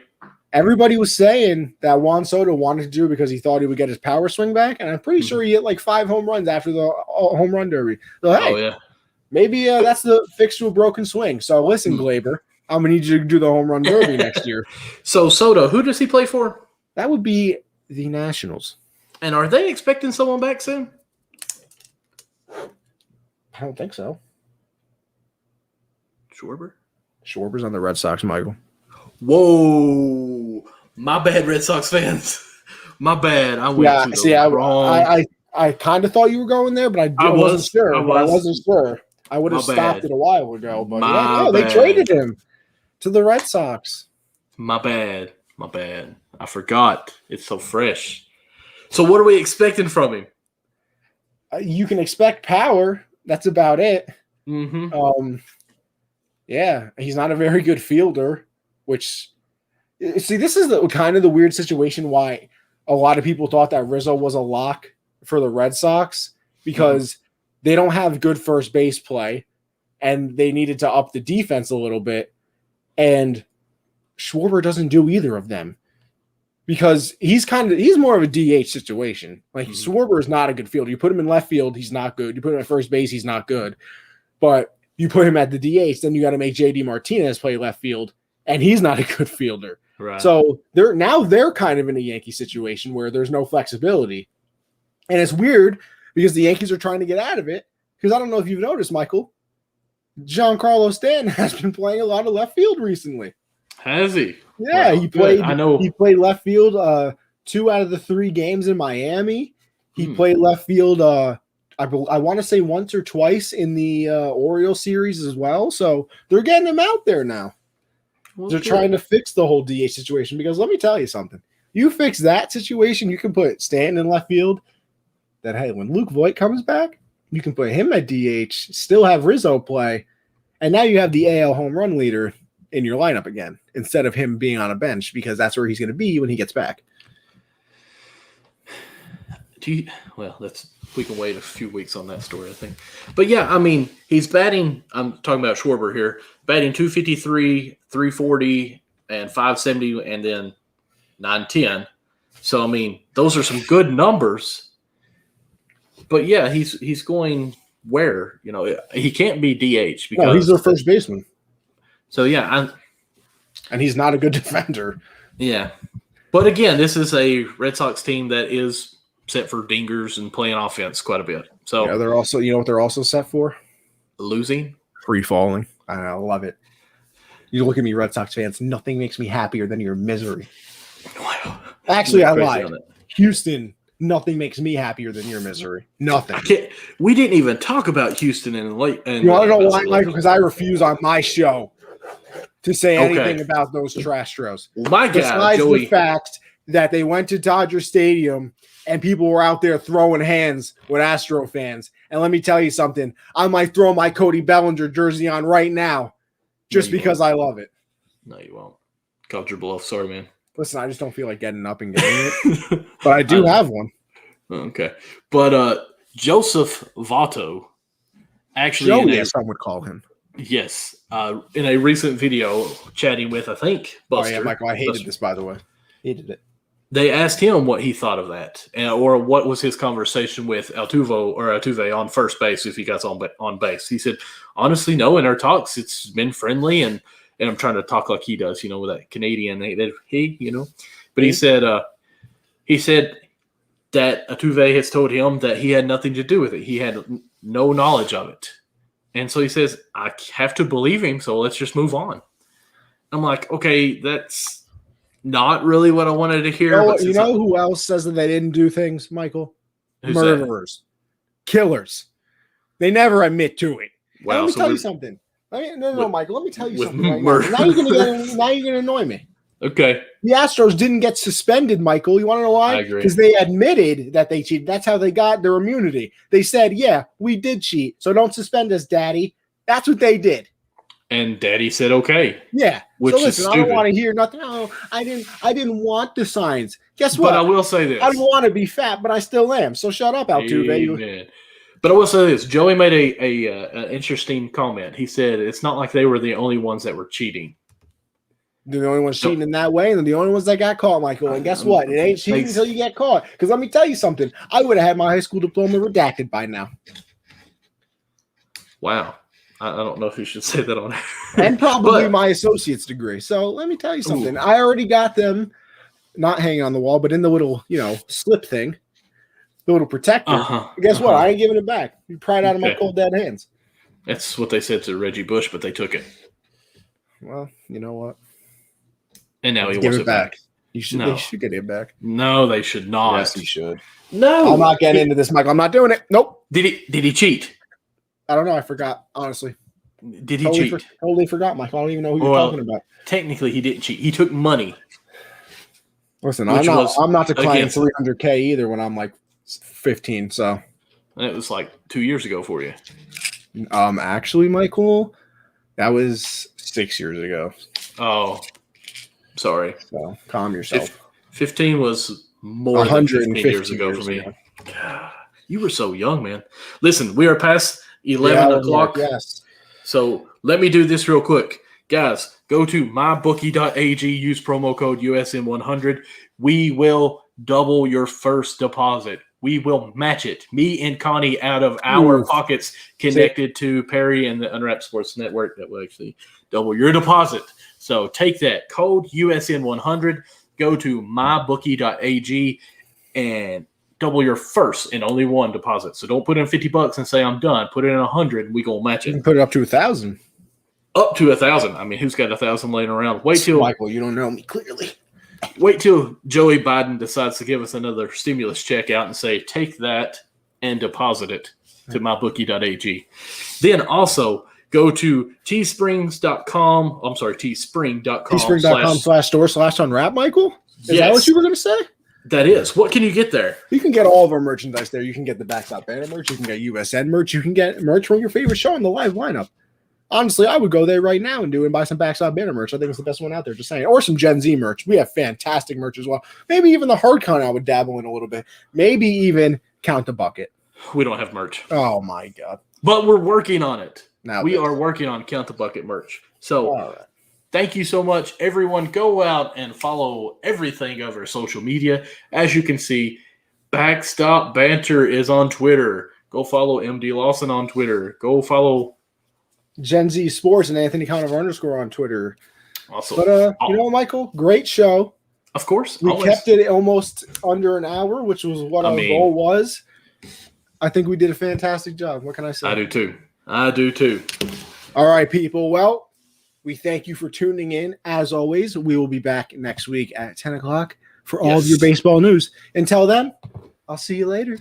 Everybody was saying that Juan Soto wanted to do it because he thought he would get his power swing back, and I'm pretty sure he hit like 5 home runs after the Home Run Derby. So, hey, Oh, yeah. maybe that's the fix to a broken swing. So listen, Glaber, I'm gonna need you to do the Home Run Derby next year. So Soto, who does he play for? That would be the Nationals. And are they expecting someone back soon? I don't think so. Schwarber? On the Red Sox, Michael. Whoa. My bad, Red Sox fans. My bad. I went wrong. I kind of thought you were going there, but I wasn't sure. I wasn't sure. I would have stopped it a while ago, but they traded him to the Red Sox. My bad. I forgot. It's so fresh. So what are we expecting from him? You can expect power. That's about it. Mm-hmm. Yeah, he's not a very good fielder, which see, this is kind of the weird situation why a lot of people thought that Rizzo was a lock for the Red Sox because they don't have good first base play and they needed to up the defense a little bit. And Schwarber doesn't do either of them because he's more of a DH situation. Like Schwarber is not a good fielder. You put him in left field, he's not good. You put him at first base, he's not good. But you put him at the DH, then you got to make JD Martinez play left field, and he's not a good fielder. Right. So they're kind of in a Yankee situation where there's no flexibility. And it's weird because the Yankees are trying to get out of it. Because I don't know if you've noticed, Michael, Giancarlo Stanton has been playing a lot of left field recently. Has he? Yeah, he played. I know he played left field 2 out of the 3 games in Miami. He played left field. I want to say once or twice in the Orioles series as well. So they're getting him out there now. Well, they're trying to fix the whole DH situation because let me tell you something. You fix that situation, you can put Stanton in left field. Then, hey, when Luke Voit comes back, you can put him at DH, still have Rizzo play, and now you have the AL home run leader in your lineup again instead of him being on a bench because that's where he's going to be when he gets back. We can wait a few weeks on that story, I think. But yeah, I mean, he's batting. I'm talking about Schwarber here, batting 253, 340, and 570, and then 910. So I mean, those are some good numbers. But yeah, he's going where he can't be DH because he's their first baseman. So yeah, and he's not a good defender. Yeah, but again, this is a Red Sox team that is set for dingers and playing offense quite a bit. So yeah, they're also, what they're also set for? Losing, free falling. I love it. You look at me, Red Sox fans. Nothing makes me happier than your misery. Actually, I lied. Houston. Nothing makes me happier than your misery. Nothing. We didn't even talk about Houston in late. You want to know why, Michael? Because I refuse on my show to say anything about those Trastros. My God, besides Joey. The fact that they went to Dodger Stadium and people were out there throwing hands with Astro fans. And let me tell you something. I might throw my Cody Bellinger jersey on right now just because I love it. No, you won't. Called your bluff. Sorry, man. Listen, I just don't feel like getting up and getting it. But I do have one. Okay. But Joseph Votto actually Joey, as some would call him. Yes. In a recent video chatting with, I think, Buster. Oh, yeah, Michael, I hated this, by the way. Hated it. They asked him what he thought of that, or what was his conversation with Altuve on first base if he got on base. He said, honestly, no, in our talks, it's been friendly, and I'm trying to talk like he does, with that Canadian, But he said that Altuve has told him that he had nothing to do with it. He had no knowledge of it. And so he says, I have to believe him, so let's just move on. I'm like, okay, that's not really what I wanted to hear. You know who else says that they didn't do things, Michael? Murderers. Killers. They never admit to it. Wow, Let me so tell you with- something. No, Michael. Let me tell you with something right murder. now. Now you're gonna annoy me. Okay. The Astros didn't get suspended, Michael. You want to know why? I agree. Because they admitted that they cheated. That's how they got their immunity. They said, "Yeah, we did cheat, so don't suspend us, Daddy." That's what they did. And Daddy said okay. Yeah. Which so is listen, I stupid. don't want to hear nothing. Oh, I didn't want the signs. Guess what? But I will say this. I don't want to be fat, but I still am. So shut up, Altuve. Amen. But I will say this. Joey made an interesting comment. He said it's not like they were the only ones that were cheating. They're the only ones cheating in that way, and they're the only ones that got caught, Michael. And guess what? It ain't cheating until you get caught. Because let me tell you something. I would have had my high school diploma redacted by now. Wow. I don't know if you should say that on air. And probably my associate's degree. So let me tell you something. Ooh. I already got them not hanging on the wall, but in the little, slip thing, the little protector. Guess what? I ain't giving it back. You pry it out of my cold dead hands. That's what they said to Reggie Bush, but they took it. Well, you know what? And now he wants it back. They should get it back. No, they should not. Yes, he should. No. I'm not getting into this, Michael. I'm not doing it. Nope. Did he cheat? I don't know. I forgot, honestly. Did he cheat? Totally forgot, Michael. I don't even know who you're talking about. Technically, he didn't cheat. He took money. Listen, I'm not declining $300K either when I'm like 15. So it was like 2 years ago for you. Actually, Michael, that was 6 years ago. Oh, sorry. So calm yourself. 15 was more than 15 years ago for me. God, you were so young, man. Listen, we are past 11 o'clock. Yes. So let me do this real quick. Guys, go to mybookie.ag, use promo code USN100. We will double your first deposit. We will match it. Me and Connie out of our pockets connected to Perry and the Unwrapped Sports Network that will actually double your deposit. So take that code USN100, go to mybookie.ag and double your first and only one deposit. So don't put in $50 and say I'm done. Put it in 100. We gonna match it. You can put it up to 1,000. Up to 1,000. I mean, who's got 1,000 laying around? Wait till Michael. You don't know me clearly. Wait till Joey Biden decides to give us another stimulus check out and say, take that and deposit it to mybookie.ag. Then also go to teesprings.com. I'm sorry, teespring.com. Teespring.com/store/unwrap, Michael? Is that what you were going to say? That is. What can you get there? You can get all of our merchandise there. You can get the Backstop Banter merch. You can get USN merch. You can get merch from your favorite show in the live lineup. Honestly, I would go there right now and buy some Backstop Banter merch. I think it's the best one out there, just saying. Or some Gen Z merch. We have fantastic merch as well. Maybe even the hard count I would dabble in a little bit. Maybe even Count the Bucket. We don't have merch. Oh, my God. But we're working on it. We are working on Count the Bucket merch. So thank you so much, everyone. Go out and follow everything over social media. As you can see, Backstop Banter is on Twitter. Go follow MD Lawson on Twitter. Go follow Gen Z Sports and Anthony Conover _ on Twitter. Also, but Michael, great show. Of course. We kept it almost under an hour, which was what our goal was. I think we did a fantastic job. What can I say? I do too. All right, people. Well, we thank you for tuning in. As always, we will be back next week at 10 o'clock for all of your baseball news. Until then, I'll see you later.